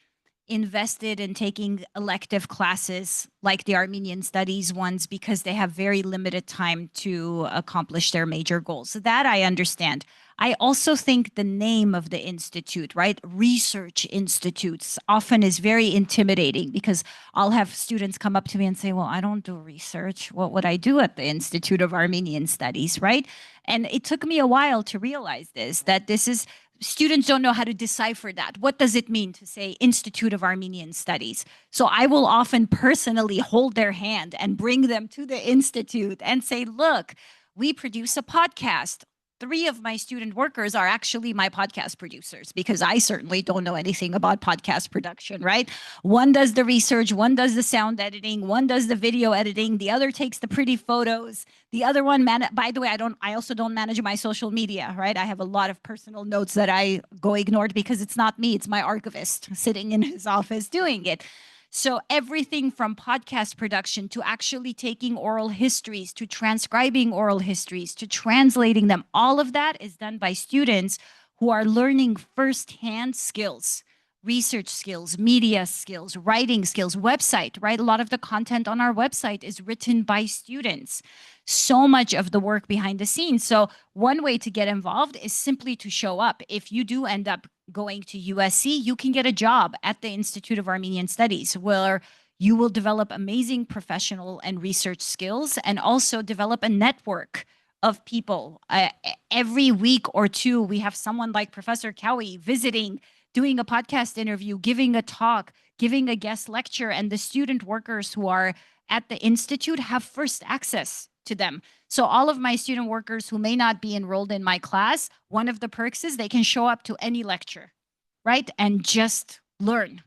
Speaker 3: invested in taking elective classes like the Armenian studies ones because they have very limited time to accomplish their major goals. So that I understand. I also think the name of the institute, right? Research institutes often is very intimidating because I'll have students come up to me and say, well, I don't do research. What would I do at the Institute of Armenian Studies, right? And it took me a while to realize this, that this is students don't know how to decipher that. What does it mean to say Institute of Armenian Studies? So I will often personally hold their hand and bring them to the institute and say, look, we produce a podcast. 3 of my student workers are actually my podcast producers because I certainly don't know anything about podcast production, right? One does the research, one does the sound editing, one does the video editing, the other takes the pretty photos. The other one, by the way, I also don't manage my social media, right? I have a lot of personal notes that I go ignored because it's not me, it's my archivist sitting in his office doing it. So everything from podcast production to actually taking oral histories, to transcribing oral histories, to translating them, all of that is done by students who are learning firsthand skills, research skills, media skills, writing skills, website, right? A lot of the content on our website is written by students. So much of the work behind the scenes. So one way to get involved is simply to show up. If you do end up going to USC, you can get a job at the Institute of Armenian Studies where you will develop amazing professional and research skills and also develop a network of people. Every week or two, we have someone like Professor Cowe visiting, doing a podcast interview, giving a talk, giving a guest lecture, and the student workers who are at the Institute have first access to them. So all of my student workers who may not be enrolled in my class, one of the perks is they can show up to any lecture, right? And just learn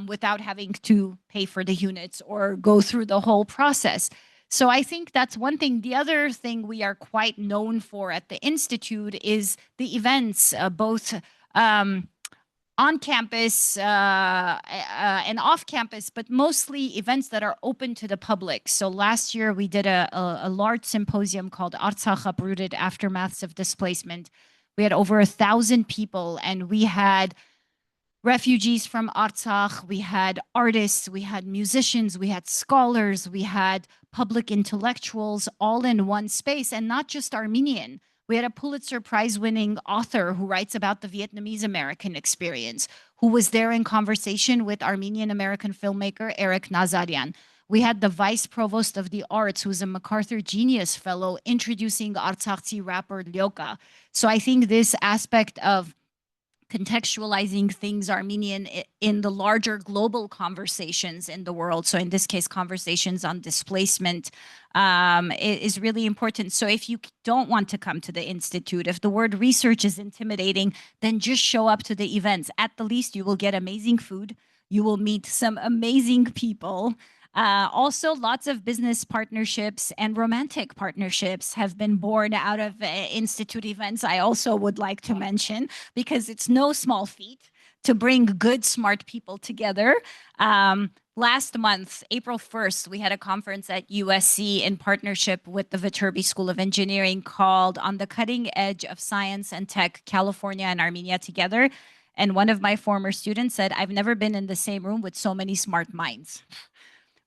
Speaker 3: without having to pay for the units or go through the whole process. So I think that's one thing. The other thing we are quite known for at the Institute is the events, both on campus and off campus, but mostly events that are open to the public. So last year we did a large symposium called Artsakh Uprooted Aftermaths of Displacement. We had over 1,000 people and we had refugees from Artsakh, we had artists, we had musicians, we had scholars, we had public intellectuals all in one space, and not just Armenian. We had a Pulitzer Prize-winning author who writes about the Vietnamese-American experience, who was there in conversation with Armenian-American filmmaker Eric Nazarian. We had the Vice Provost of the Arts, who's a MacArthur Genius Fellow, introducing Artsakhi rapper Lyoka. So I think this aspect of contextualizing things Armenian in the larger global conversations in the world. So in this case, conversations on displacement is really important. So if you don't want to come to the Institute, if the word research is intimidating, then just show up to the events. At the least, you will get amazing food. You will meet some amazing people. Also, lots of business partnerships and romantic partnerships have been born out of Institute events. I also would like to mention, because it's no small feat to bring good, smart people together. Last month, April 1st, we had a conference at USC in partnership with the Viterbi School of Engineering called On the Cutting Edge of Science and Tech, California and Armenia Together. And one of my former students said, I've never been in the same room with so many smart minds.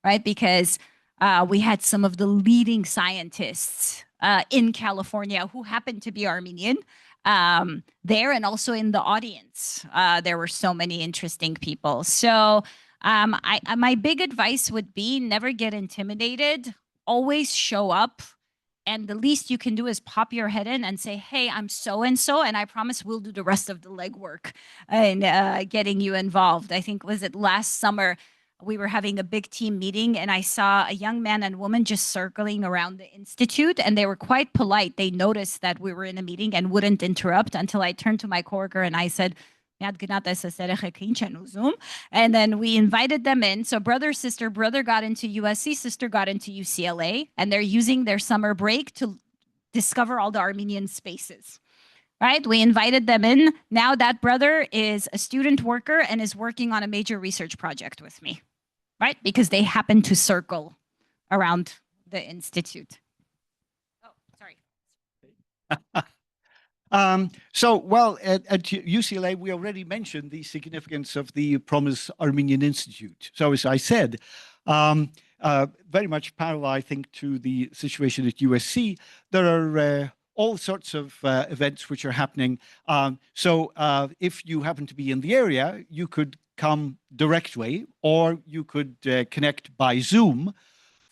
Speaker 3: Right? Because we had some of the leading scientists in California who happened to be Armenian there, and also in the audience. There were so many interesting people. So my big advice would be never get intimidated, always show up. And the least you can do is pop your head in and say, hey, I'm so-and-so, and I promise we'll do the rest of the legwork in getting you involved. I think, was it last summer, we were having a big team meeting and I saw a young man and woman just circling around the Institute, and they were quite polite. They noticed that we were in a meeting and wouldn't interrupt until I turned to my coworker and I said, and then we invited them in. So brother, sister, brother got into USC, sister got into UCLA, and they're using their summer break to discover all the Armenian spaces. right? We invited them in. Now that brother is a student worker and is working on a major research project with me, right? Because they happen to circle around the institute. Oh, sorry.
Speaker 2: Well, at UCLA, we already mentioned the significance of the Promise Armenian Institute. So as I said, very much parallel, I think, to the situation at USC, there are all sorts of events which are happening. If you happen to be in the area, you could come directly, or you could connect by Zoom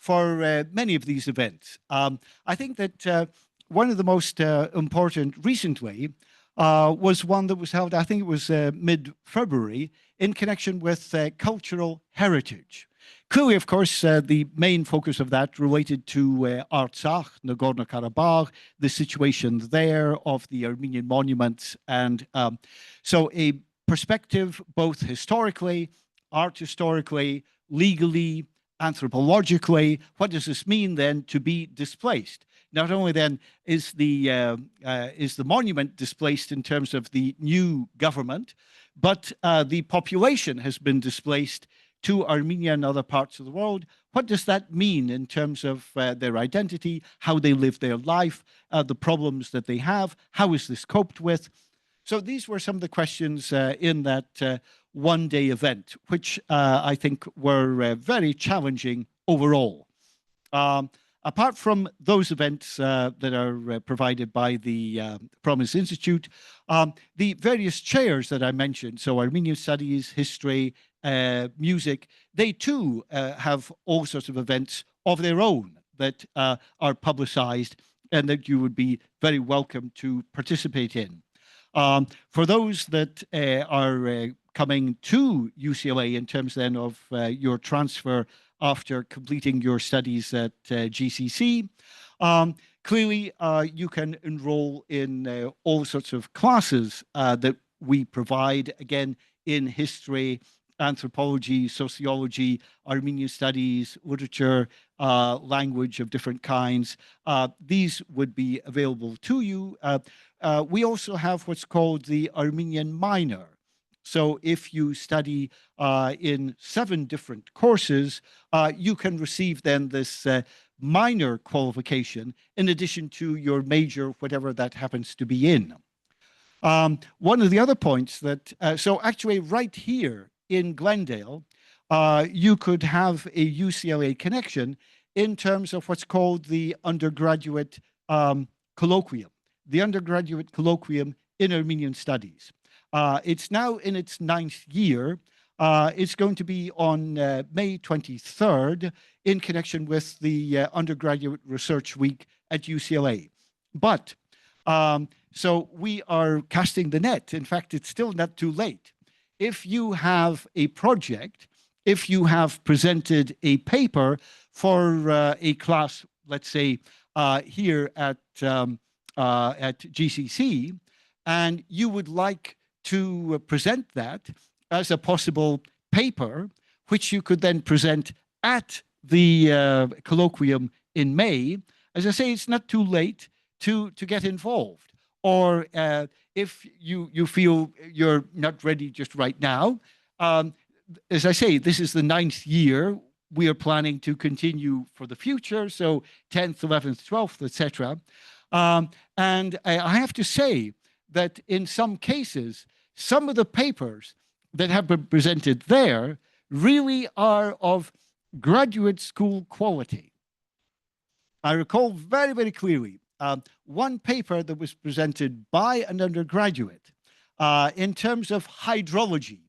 Speaker 2: for many of these events. I think that one of the most important recently was one that was held, I think it was mid-February, in connection with cultural heritage. Clearly, of course, the main focus of that related to Artsakh, Nagorno-Karabakh, the situation there of the Armenian monuments. And so a perspective both historically, art historically, legally, anthropologically. What does this mean then to be displaced? Not only then is the monument displaced in terms of the new government, but the population has been displaced to Armenia and other parts of the world. What does that mean in terms of their identity, how they live their life, the problems that they have? How is this coped with? So these were some of the questions in that one-day event, which I think were very challenging overall. Apart from those events that are provided by the Promise Institute, the various chairs that I mentioned, so Armenian Studies, History, Music, they too have all sorts of events of their own that are publicized and that you would be very welcome to participate in. For those that are coming to UCLA in terms then of your transfer after completing your studies at GCC, clearly you can enroll in all sorts of classes that we provide, again, in history, anthropology, sociology, Armenian studies, literature, language of different kinds. These would be available to you. We also have what's called the Armenian minor. So if you study in 7 different courses, you can receive then this minor qualification in addition to your major, whatever that happens to be in. One of the other points that, so actually right here in Glendale, you could have a UCLA connection in terms of what's called the undergraduate colloquium, the undergraduate colloquium in Armenian Studies. It's now in its 9th year. It's going to be on May 23rd in connection with the Undergraduate Research Week at UCLA. But, so we are casting the net. In fact, it's still not too late. If you have a project, if you have presented a paper for a class, let's say here at GCC, and you would like to present that as a possible paper, which you could then present at the colloquium in May. As I say, it's not too late to get involved. Or if you feel you're not ready just right now, as I say, this is the 9th year. We are planning to continue for the future, so 10th, 11th, 12th, etc. And I have to say that in some cases, some of the papers that have been presented there really are of graduate school quality. I recall very, very clearly one paper that was presented by an undergraduate in terms of hydrology,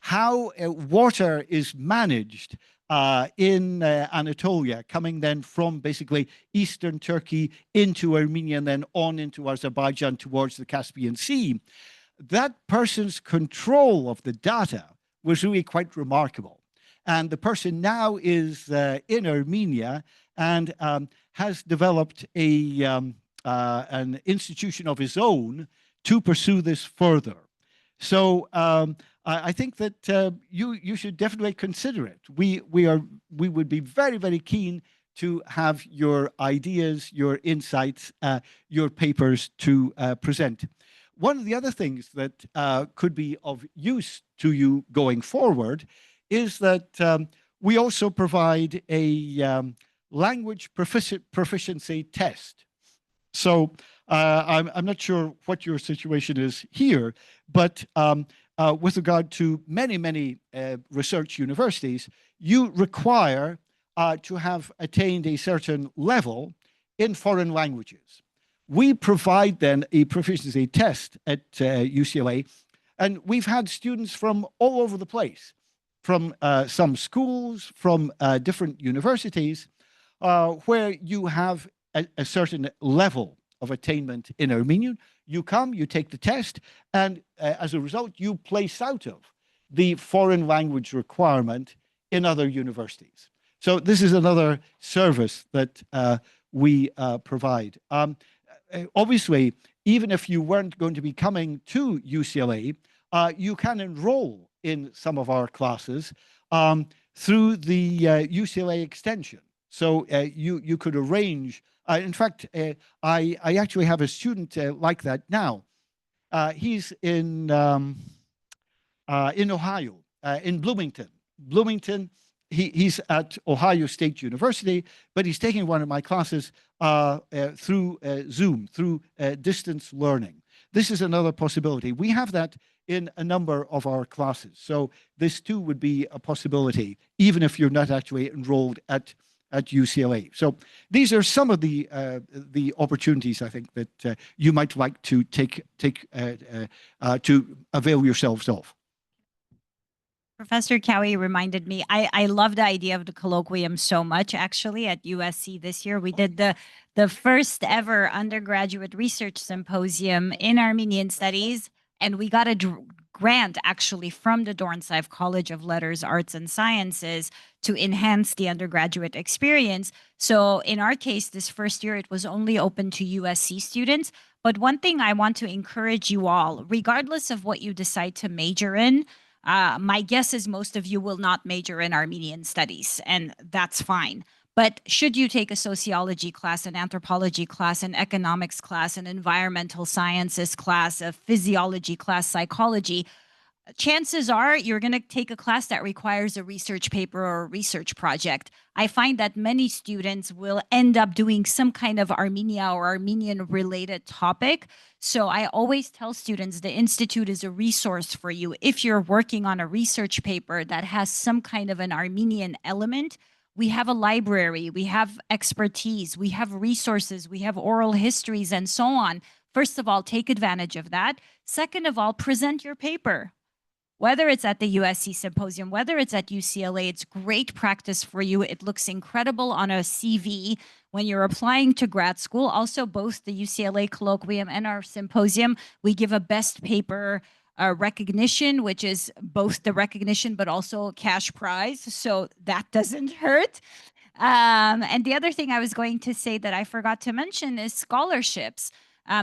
Speaker 2: how water is managed in Anatolia, coming then from basically eastern Turkey into Armenia and then on into Azerbaijan towards the Caspian Sea. That person's control of the data was really quite remarkable. And the person now is in Armenia and has developed an institution of his own to pursue this further. So I think that you should definitely consider it. We would be very, very keen to have your ideas, your insights, your papers to present. one of the other things that could be of use to you going forward is that we also provide a language proficiency test. So I'm not sure what your situation is here, but with regard to many research universities, you require to have attained a certain level in foreign languages. We provide then a proficiency test at UCLA, and we've had students from all over the place, from some schools, from different universities, where you have a certain level of attainment in Armenian. You come, you take the test, and as a result, you place out of the foreign language requirement in other universities. So this is another service that we provide. Obviously, even if you weren't going to be coming to UCLA, you can enroll in some of our classes through the UCLA extension. So you could arrange. In fact, I actually have a student like that now. He's in Ohio, in Bloomington. Bloomington. He's at Ohio State University, but he's taking one of my classes through Zoom, through distance learning. This is another possibility. We have that in a number of our classes. So this too would be a possibility, even if you're not actually enrolled at UCLA. So these are some of the opportunities I think that you might like to take to avail yourselves of.
Speaker 3: Professor Cowe reminded me, I love the idea of the colloquium so much. Actually, at USC this year, we did the first ever undergraduate research symposium in Armenian Studies, and we got a grant actually from the Dornsife College of Letters, Arts, and Sciences to enhance the undergraduate experience. So in our case, this first year, it was only open to USC students. But one thing I want to encourage you all, regardless of what you decide to major in, my guess is most of you will not major in Armenian studies, and that's fine. But should you take a sociology class, an anthropology class, an economics class, an environmental sciences class, a physiology class, psychology, chances are you're going to take a class that requires a research paper or a research project. I find that many students will end up doing some kind of Armenia or Armenian related topic. So I always tell students the Institute is a resource for you. If you're working on a research paper that has some kind of an Armenian element, we have a library, we have expertise, we have resources, we have oral histories and so on. First of all, take advantage of that. Second of all, present your paper. Whether it's at the USC symposium, whether it's at UCLA, it's great practice for you. It looks incredible on a CV when you're applying to grad school. Also, both the UCLA colloquium and our symposium, we give a best paper recognition, which is both the recognition but also a cash prize. So that doesn't hurt. And the other thing I was going to say that I forgot to mention is scholarships.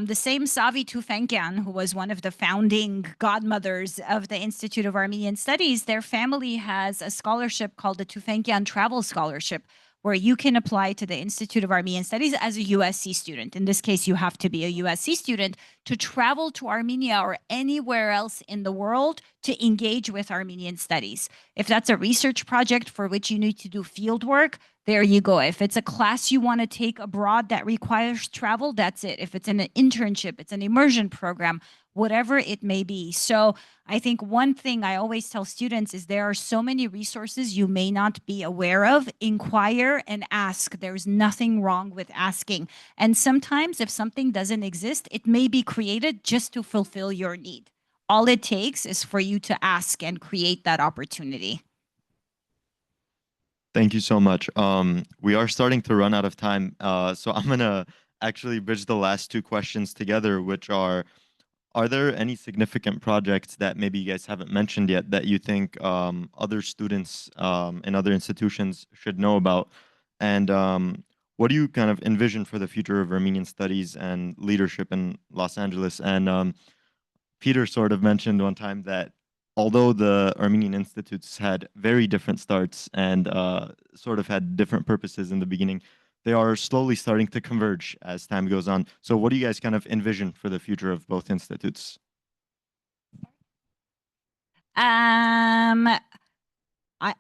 Speaker 3: The same Savi Tufenkian, who was one of the founding godmothers of the Institute of Armenian Studies, their family has a scholarship called the Tufenkian Travel Scholarship, where you can apply to the Institute of Armenian Studies as a USC student. In this case, you have to be a USC student to travel to Armenia or anywhere else in the world to engage with Armenian studies. If that's a research project for which you need to do field work, there you go. If it's a class you want to take abroad that requires travel, that's it. If it's an internship, it's an immersion program, whatever it may be. So I think one thing I always tell students is there are so many resources you may not be aware of. Inquire and ask. There's nothing wrong with asking. And sometimes if something doesn't exist, it may be created just to fulfill your need. All it takes is for you to ask and create that opportunity.
Speaker 1: Thank you so much. We are starting to run out of time, so I'm gonna actually bridge the last two questions together, which are there any significant projects that maybe you guys haven't mentioned yet that you think other students in other institutions should know about? And what do you kind of envision for the future of Armenian studies and leadership in Los Angeles? And Peter sort of mentioned one time that although the Armenian institutes had very different starts and sort of had different purposes in the beginning, they are slowly starting to converge as time goes on. So what do you guys kind of envision for the future of both institutes?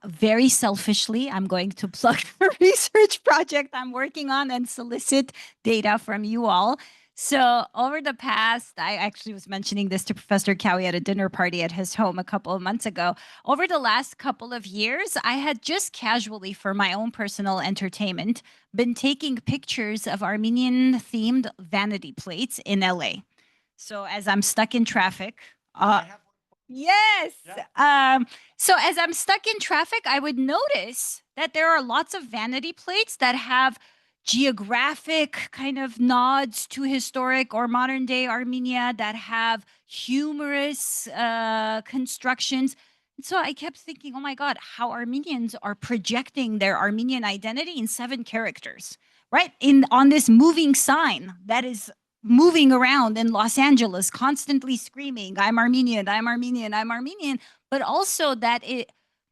Speaker 3: Very selfishly, I'm going to plug the research project I'm working on and solicit data from you all. So over the past, I actually was mentioning this to Professor Cowe at a dinner party at his home a couple of months ago. Over the last couple of years, I had just casually, for my own personal entertainment, been taking pictures of Armenian-themed vanity plates in LA. So as I'm stuck in traffic, yes. Yeah. So as I'm stuck in traffic, I would notice that there are lots of vanity plates that have geographic kind of nods to historic or modern day Armenia, that have humorous constructions. And so I kept thinking, oh my God, how Armenians are projecting their Armenian identity in 7 characters, right? On this moving sign that is moving around in Los Angeles, constantly screaming, I'm Armenian, I'm Armenian, I'm Armenian, but also that it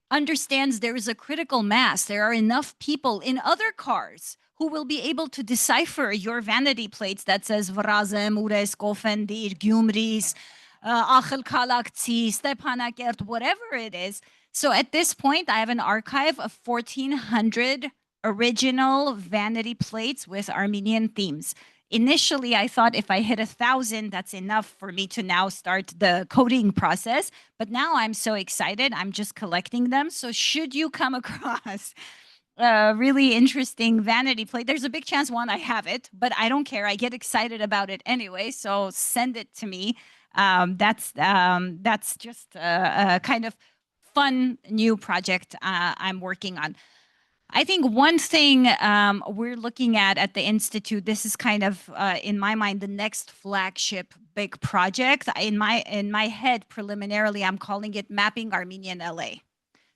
Speaker 3: understands there is a critical mass. There are enough people in other cars who will be able to decipher your vanity plates that says Vrazem, Ures, Kofendir, Gyumris, Akhel Kalakti, Stepanakert, whatever it is. So at this point, I have an archive of 1,400 original vanity plates with Armenian themes. Initially, I thought if I hit 1,000, that's enough for me to now start the coding process. But now I'm so excited, I'm just collecting them. So should you come across a really interesting vanity plate, there's a big chance, one, I have it, but I don't care. I get excited about it anyway. So send it to me. That's just a kind of fun new project I'm working on. I think one thing we're looking at the Institute, this is kind of, in my mind, the next flagship big project. In my head, preliminarily, I'm calling it Mapping Armenian LA.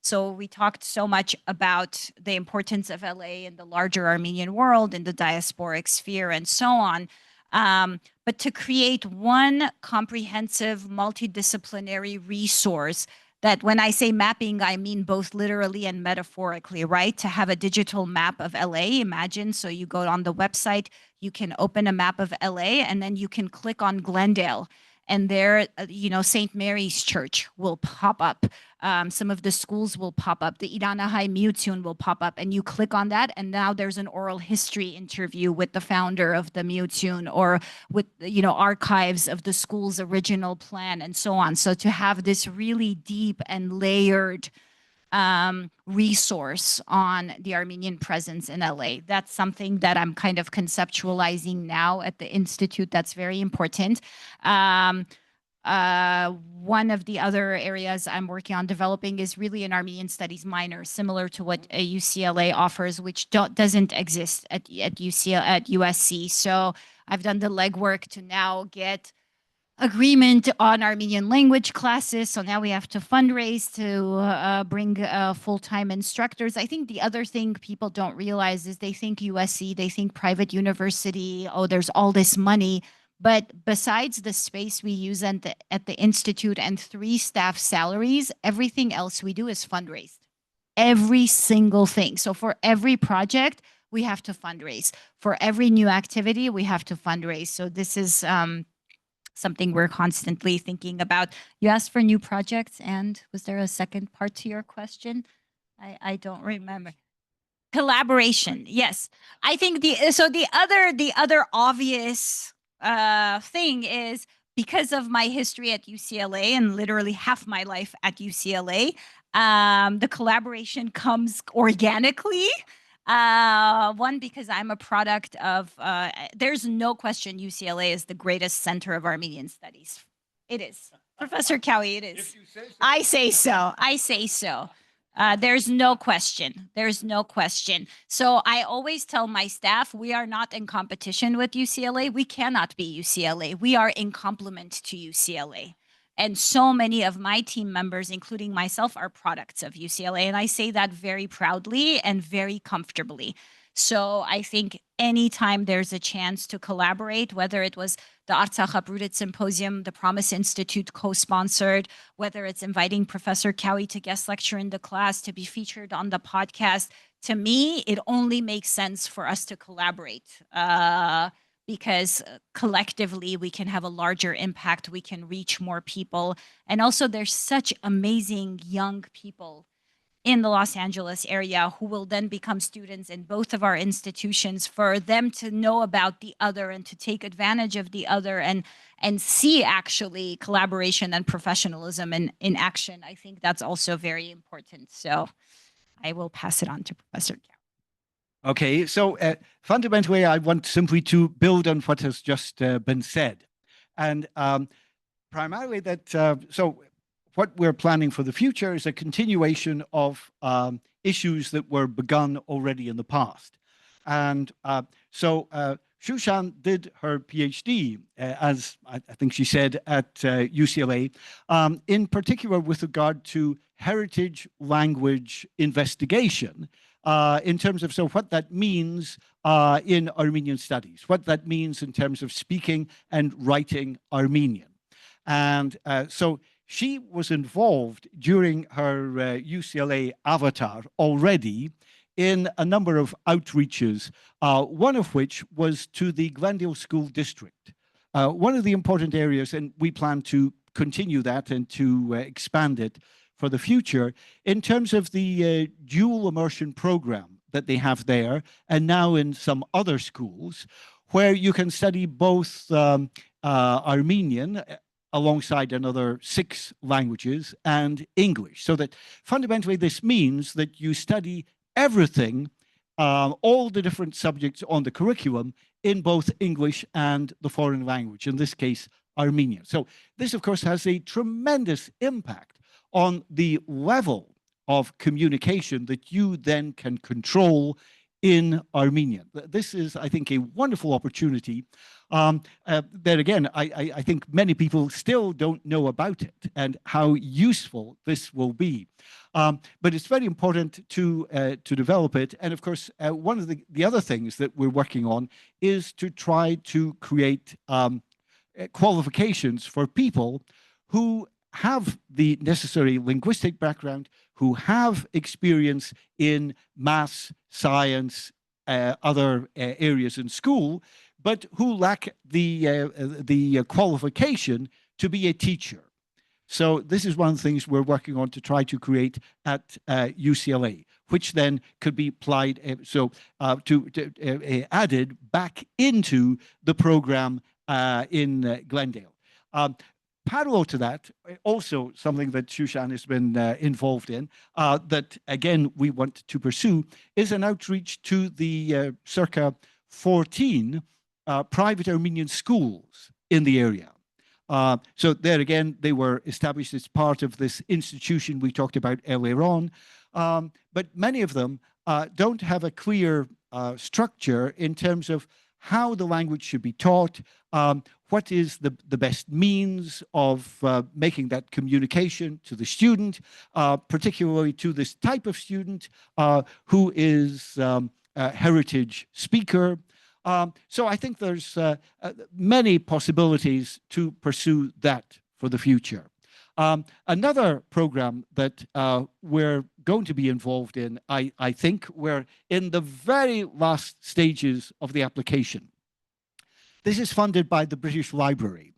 Speaker 3: So we talked so much about the importance of LA in the larger Armenian world, in the diasporic sphere, and so on. But to create one comprehensive, multidisciplinary resource that, when I say mapping, I mean both literally and metaphorically, right? To have a digital map of LA, imagine. So you go on the website, you can open a map of LA, and then you can click on Glendale. And there, St. Mary's Church will pop up. Some of the schools will pop up. The Iranahai Mutun will pop up. And you click on that, and now there's an oral history interview with the founder of the Mutun, or with, archives of the school's original plan, and so on. So to have this really deep and layered resource on the Armenian presence in LA. That's something that I'm kind of conceptualizing now at the Institute. That's very important. One of the other areas I'm working on developing is really an Armenian studies minor, similar to what UCLA offers, which doesn't exist at USC. So I've done the legwork to now get agreement on Armenian language classes. So now we have to fundraise to bring full-time instructors. I think the other thing people don't realize is they think USC, they think private university, oh, there's all this money. But besides the space we use at the Institute and 3 staff salaries, everything else we do is fundraised. Every single thing. So for every project, we have to fundraise. For every new activity, we have to fundraise. So this is something we're constantly thinking about. You asked for new projects, and was there a second part to your question? I don't remember. Collaboration, yes. I think the other obvious thing is, because of my history at UCLA and literally half my life at UCLA, the collaboration comes organically. One, because I'm a product of, there's no question UCLA is the greatest center of Armenian studies. It is. Professor Cowe, it is.
Speaker 2: If you say so.
Speaker 3: I say so. I say so. There's no question. There's no question. So I always tell my staff, we are not in competition with UCLA. We cannot be UCLA. We are in complement to UCLA. And so many of my team members, including myself, are products of UCLA. And I say that very proudly and very comfortably. So I think anytime there's a chance to collaborate, whether it was the Artsakh Uprooted Symposium, the Promise Institute co-sponsored, whether it's inviting Professor Cowe to guest lecture in the class, to be featured on the podcast. To me, it only makes sense for us to collaborate because collectively we can have a larger impact, we can reach more people. And also there's such amazing young people in the Los Angeles area who will then become students in both of our institutions, for them to know about the other and to take advantage of the other and see actually collaboration and professionalism in action. I think that's also very important. So I will pass it on to Professor Cowe.
Speaker 2: Okay, so fundamentally, I want simply to build on what has just been said. And primarily that, so what we're planning for the future is a continuation of issues that were begun already in the past. And so Shushan did her PhD, as I think she said, at UCLA, in particular with regard to heritage language investigation, in terms of what that means in Armenian studies, what that means in terms of speaking and writing Armenian. And so she was involved during her UCLA avatar already in a number of outreaches, one of which was to the Glendale School District. One of the important areas, and we plan to continue that and to expand it for the future, in terms of the dual immersion program that they have there, and now in some other schools, where you can study both Armenian, alongside another 6 languages, and English. So that fundamentally this means that you study everything, all the different subjects on the curriculum in both English and the foreign language, in this case, Armenian. So this, of course, has a tremendous impact on the level of communication that you then can control in Armenian. This is, I think, a wonderful opportunity that, again, I think many people still don't know about it and how useful this will be. But it's very important to develop it. And of course, one of the other things that we're working on is to try to create qualifications for people who have the necessary linguistic background, who have experience in maths, science, other areas in school, but who lack the qualification to be a teacher. So this is one of the things we're working on to try to create at UCLA, which then could be applied, added back into the program in Glendale. Parallel to that, also something that Shushan has been involved in, that again we want to pursue, is an outreach to the circa 14 private Armenian schools in the area. So there again, they were established as part of this institution we talked about earlier on, but many of them don't have a clear structure in terms of how the language should be taught, what is the best means of making that communication to the student, particularly to this type of student who is a heritage speaker. So I think there's many possibilities to pursue that for the future. Another program that we're going to be involved in, I think we're in the very last stages of the application. This is funded by the British Library.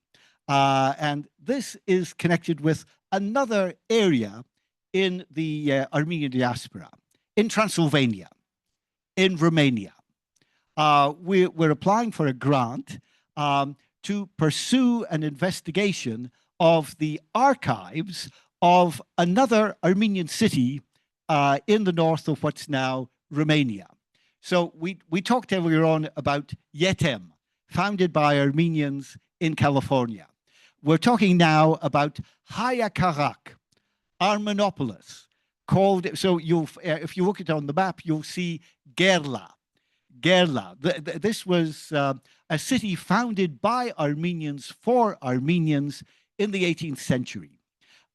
Speaker 2: And this is connected with another area in the Armenian diaspora, in Transylvania, in Romania. We're applying for a grant to pursue an investigation of the archives of another Armenian city in the north of what's now Romania. So we talked earlier on about Yetem, founded by Armenians in California. We're talking now about Hayakarak, Armenopolis, called, so if you look at it on the map, you'll see Gerla. Gerla. This was a city founded by Armenians for Armenians in the 18th century.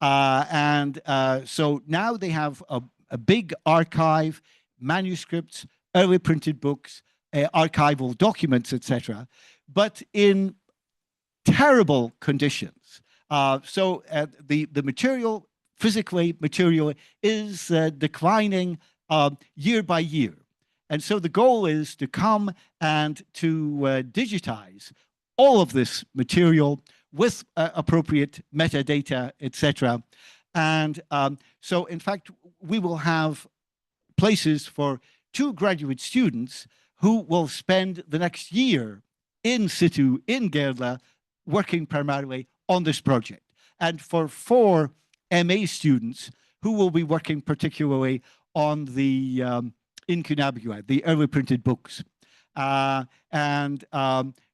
Speaker 2: So now they have a big archive, manuscripts, early printed books, archival documents, etc. But in terrible conditions. The material, material is declining year by year. And so the goal is to come and to digitize all of this material with appropriate metadata, etc. And so, in fact, we will have places for 2 graduate students who will spend the next year in situ in Glendale working primarily on this project. And for 4 MA students who will be working particularly on the incunabula, the early printed books.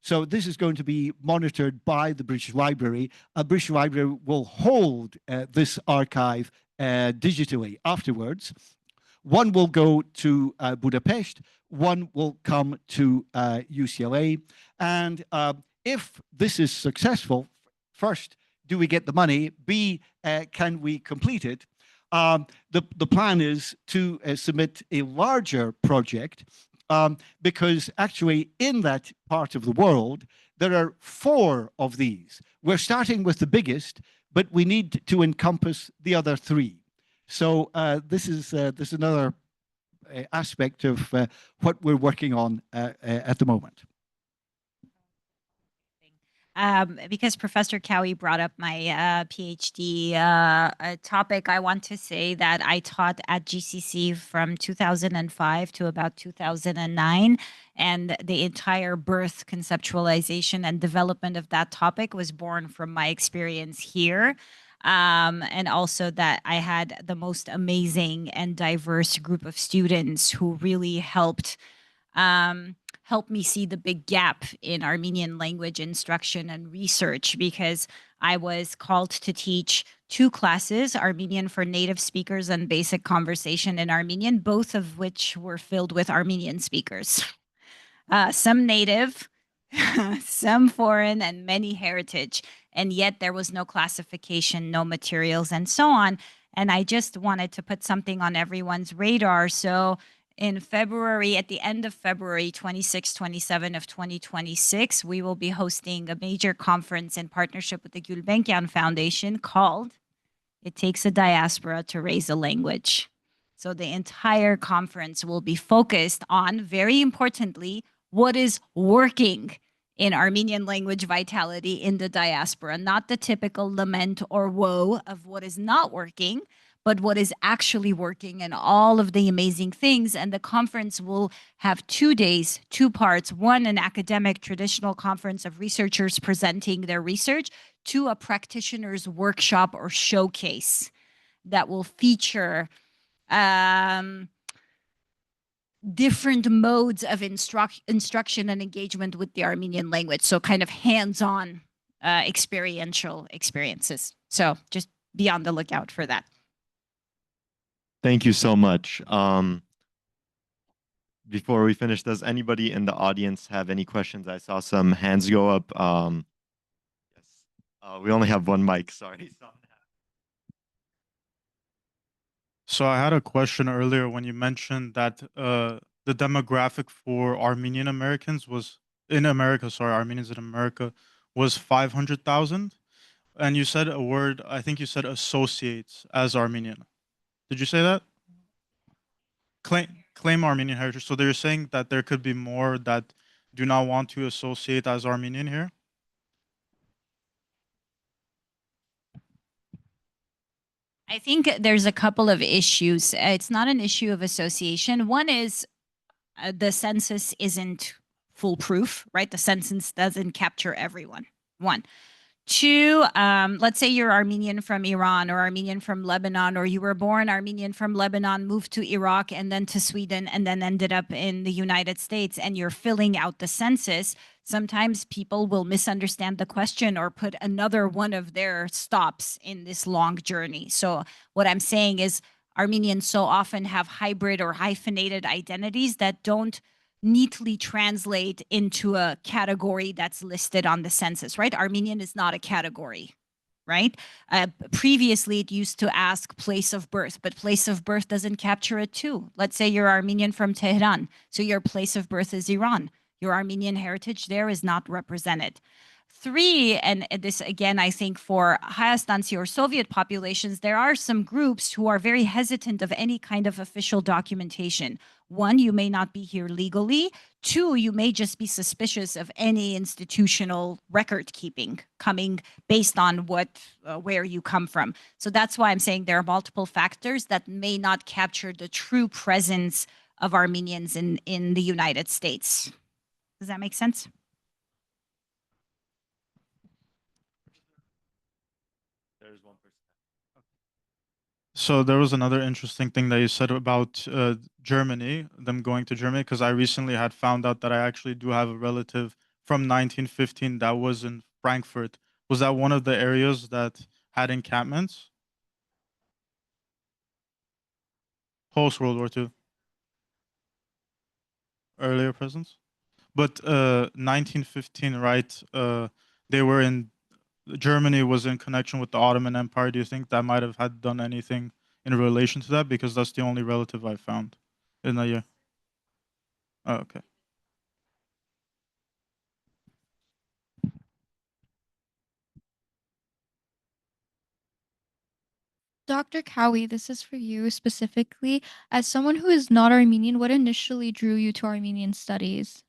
Speaker 2: So this is going to be monitored by the British Library. British Library will hold this archive digitally afterwards. One will go to Budapest, one will come to UCLA. And if this is successful, first, do we get the money? B, can we complete it? The plan is to submit a larger project because actually in that part of the world, there are 4 of these. We're starting with the biggest, but we need to encompass the other 3. So this is another aspect of what we're working on at the moment.
Speaker 3: Because Professor Cowe brought up my PhD topic, I want to say that I taught at GCC from 2005 to about 2009, and the entire birth, conceptualization, and development of that topic was born from my experience here. And also that I had the most amazing and diverse group of students who really helped me see the big gap in Armenian language instruction and research, because I was called to teach 2 classes, Armenian for native speakers and basic conversation in Armenian, both of which were filled with Armenian speakers. Some native, some foreign, and many heritage. And yet there was no classification, no materials, and so on. And I just wanted to put something on everyone's radar. So in February, at the end of February 26, 27 of 2026, we will be hosting a major conference in partnership with the Gulbenkian Foundation called It Takes a Diaspora to Raise a Language. So the entire conference will be focused on, very importantly, what is working in Armenian language vitality in the diaspora, not the typical lament or woe of what is not working, but what is actually working and all of the amazing things. And the conference will have 2 days, 2 parts. 1, an academic traditional conference of researchers presenting their research, 2, a practitioner's workshop or showcase that will feature different modes of instruction and engagement with the Armenian language. So kind of hands-on experiential experiences. So just be on the lookout for that.
Speaker 1: Thank you so much. Before we finish, does anybody in the audience have any questions? I saw some hands go up. Yes. We only have 1 mic, sorry.
Speaker 4: So I had a question earlier when you mentioned that the demographic for Armenian Americans was in America, Armenians in America was 500,000. And you said a word, I think you said associates as Armenian. Did you say that? Claim Armenian heritage. So they're saying that there could be more that do not want to associate as Armenian here?
Speaker 3: I think there's a couple of issues. It's not an issue of association. One is the census isn't foolproof, right? The census doesn't capture everyone. 1. 2, let's say you're Armenian from Iran or Armenian from Lebanon, or you were born Armenian from Lebanon, moved to Iraq and then to Sweden and then ended up in the United States, and you're filling out the census. Sometimes people will misunderstand the question or put another one of their stops in this long journey. So what I'm saying is Armenians so often have hybrid or hyphenated identities that don't neatly translate into a category that's listed on the census, right? Armenian is not a category, right? Previously, it used to ask place of birth, but place of birth doesn't capture it too. Let's say you're Armenian from Tehran, so your place of birth is Iran. Your Armenian heritage there is not represented. three, and this again, I think for high Astansi or Soviet populations, there are some groups who are very hesitant of any kind of official documentation. One, you may not be here legally. Two, you may just be suspicious of any institutional record keeping coming based on where you come from. So that's why I'm saying there are multiple factors that may not capture the true presence of Armenians in the United States. Does that make sense?
Speaker 1: There's 1%.
Speaker 4: So there was another interesting thing that you said about Germany, them going to Germany, because I recently had found out that I actually do have a relative from 1915 that was in Frankfurt. Was that one of the areas that had encampments? Post World War II. Earlier presence? But 1915, right? They were in Germany was in connection with the Ottoman Empire. Do you think that might have had done anything in relation to that? Because that's the only relative I found in that year. Oh, okay.
Speaker 5: Dr. Cowe, this is for you specifically. As someone who is not Armenian, what initially drew you to Armenian studies?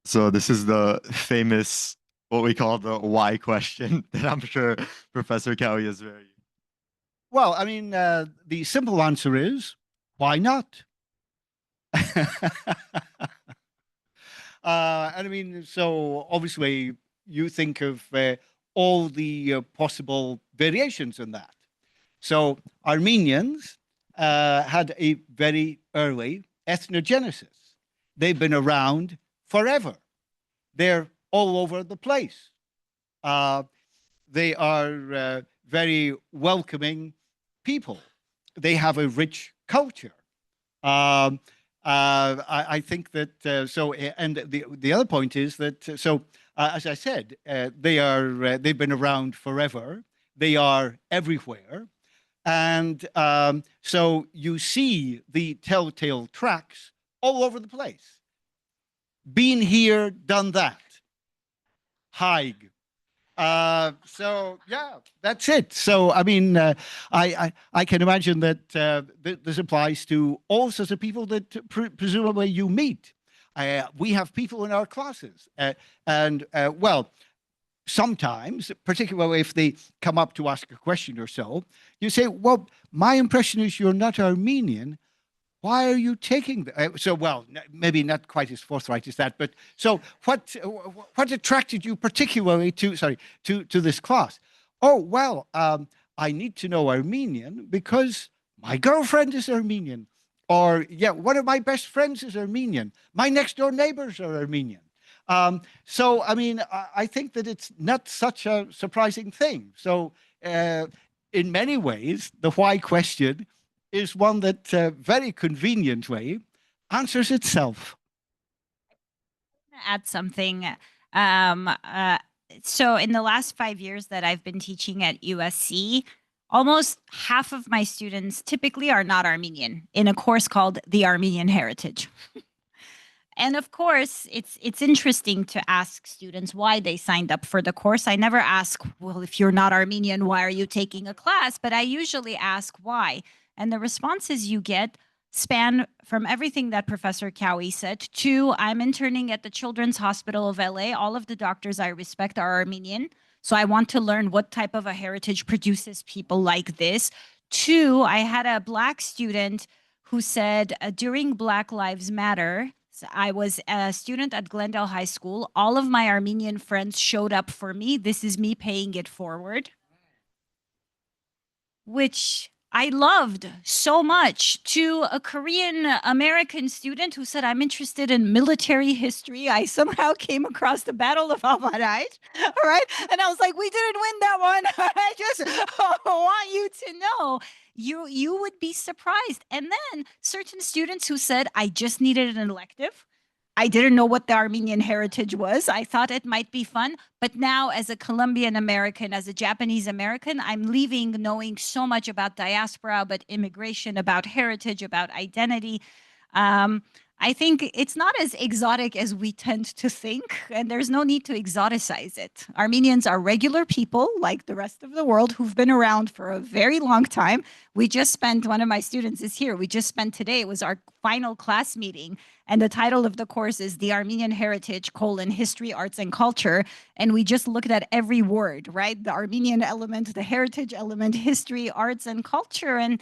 Speaker 1: So this is the famous, what we call the why question that I'm sure Professor Cowe is very.
Speaker 2: Well, I mean, the simple answer is why not? And I mean, so obviously you think of all the possible variations in that. So Armenians had a very early ethnogenesis. They've been around forever. They're all over the place. They are very welcoming people. They have a rich culture. I think that so, and the other point is that as I said, they've been around forever. They are everywhere, and so you see the telltale tracks all over the place. Been here, done that. Haig. So yeah, that's it. So I mean, I can imagine that this applies to all sorts of people that presumably you meet. We have people in our classes, and well, sometimes, particularly if they come up to ask a question or so, you say, "Well, my impression is you're not Armenian. Why are you taking so well, maybe not quite as forthright as that, but so what attracted you particularly to this class? Oh, well, I need to know Armenian because my girlfriend is Armenian, or yeah, one of my best friends is Armenian. My next door neighbors are Armenian. So I mean, I think that it's not such a surprising thing. So in many ways, the why question is one that very conveniently answers itself.
Speaker 3: Add something. So in the last 5 years that I've been teaching at USC, almost half of my students typically are not Armenian in a course called The Armenian Heritage. And of course, it's interesting to ask students why they signed up for the course. I never ask, well, if you're not Armenian, why are you taking a class? But I usually ask why. And the responses you get span from everything that Professor Cowe said to I'm interning at the Children's Hospital of LA. All of the doctors I respect are Armenian. So I want to learn what type of a heritage produces people like this. Two, I had a Black student who said during Black Lives Matter, so I was a student at Glendale High School. All of my Armenian friends showed up for me. This is me paying it forward, which I loved so much. To a Korean American student who said, I'm interested in military history. I somehow came across the Battle of Almarai, all right? And I was like, we didn't win that one. I just want you to know. You would be surprised. And then certain students who said, I just needed an elective. I didn't know what the Armenian heritage was. I thought it might be fun. But now, as a Colombian American, as a Japanese American, I'm leaving knowing so much about diaspora, about immigration, about heritage, about identity. I think it's not as exotic as we tend to think, and there's no need to exoticize it. Armenians are regular people like the rest of the world who've been around for a very long time. We just spent, one of my students is here, we just spent today, it was our final class meeting, and the title of the course is The Armenian Heritage, History, Arts, and Culture. And we just looked at every word, right? The Armenian element, the heritage element, history, arts, and culture. And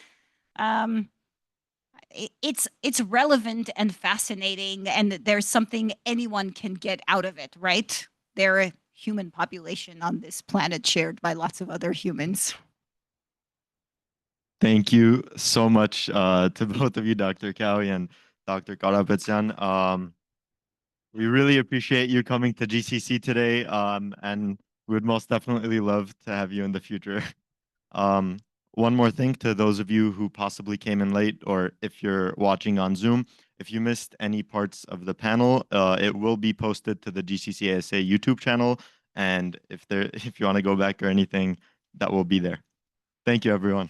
Speaker 3: it's relevant and fascinating, and there's something anyone can get out of it, right? They're a human population on this planet shared by lots of other humans.
Speaker 1: Thank you so much to both of you, Dr. Cowe and Dr. Karapetian. We really appreciate you coming to GCC today, and we would most definitely love to have you in the future. One more thing to those of you who possibly came in late, or if you're watching on Zoom, if you missed any parts of the panel, it will be posted to the GCC ASA YouTube channel. And if you want to go back or anything, that will be there. Thank you, everyone.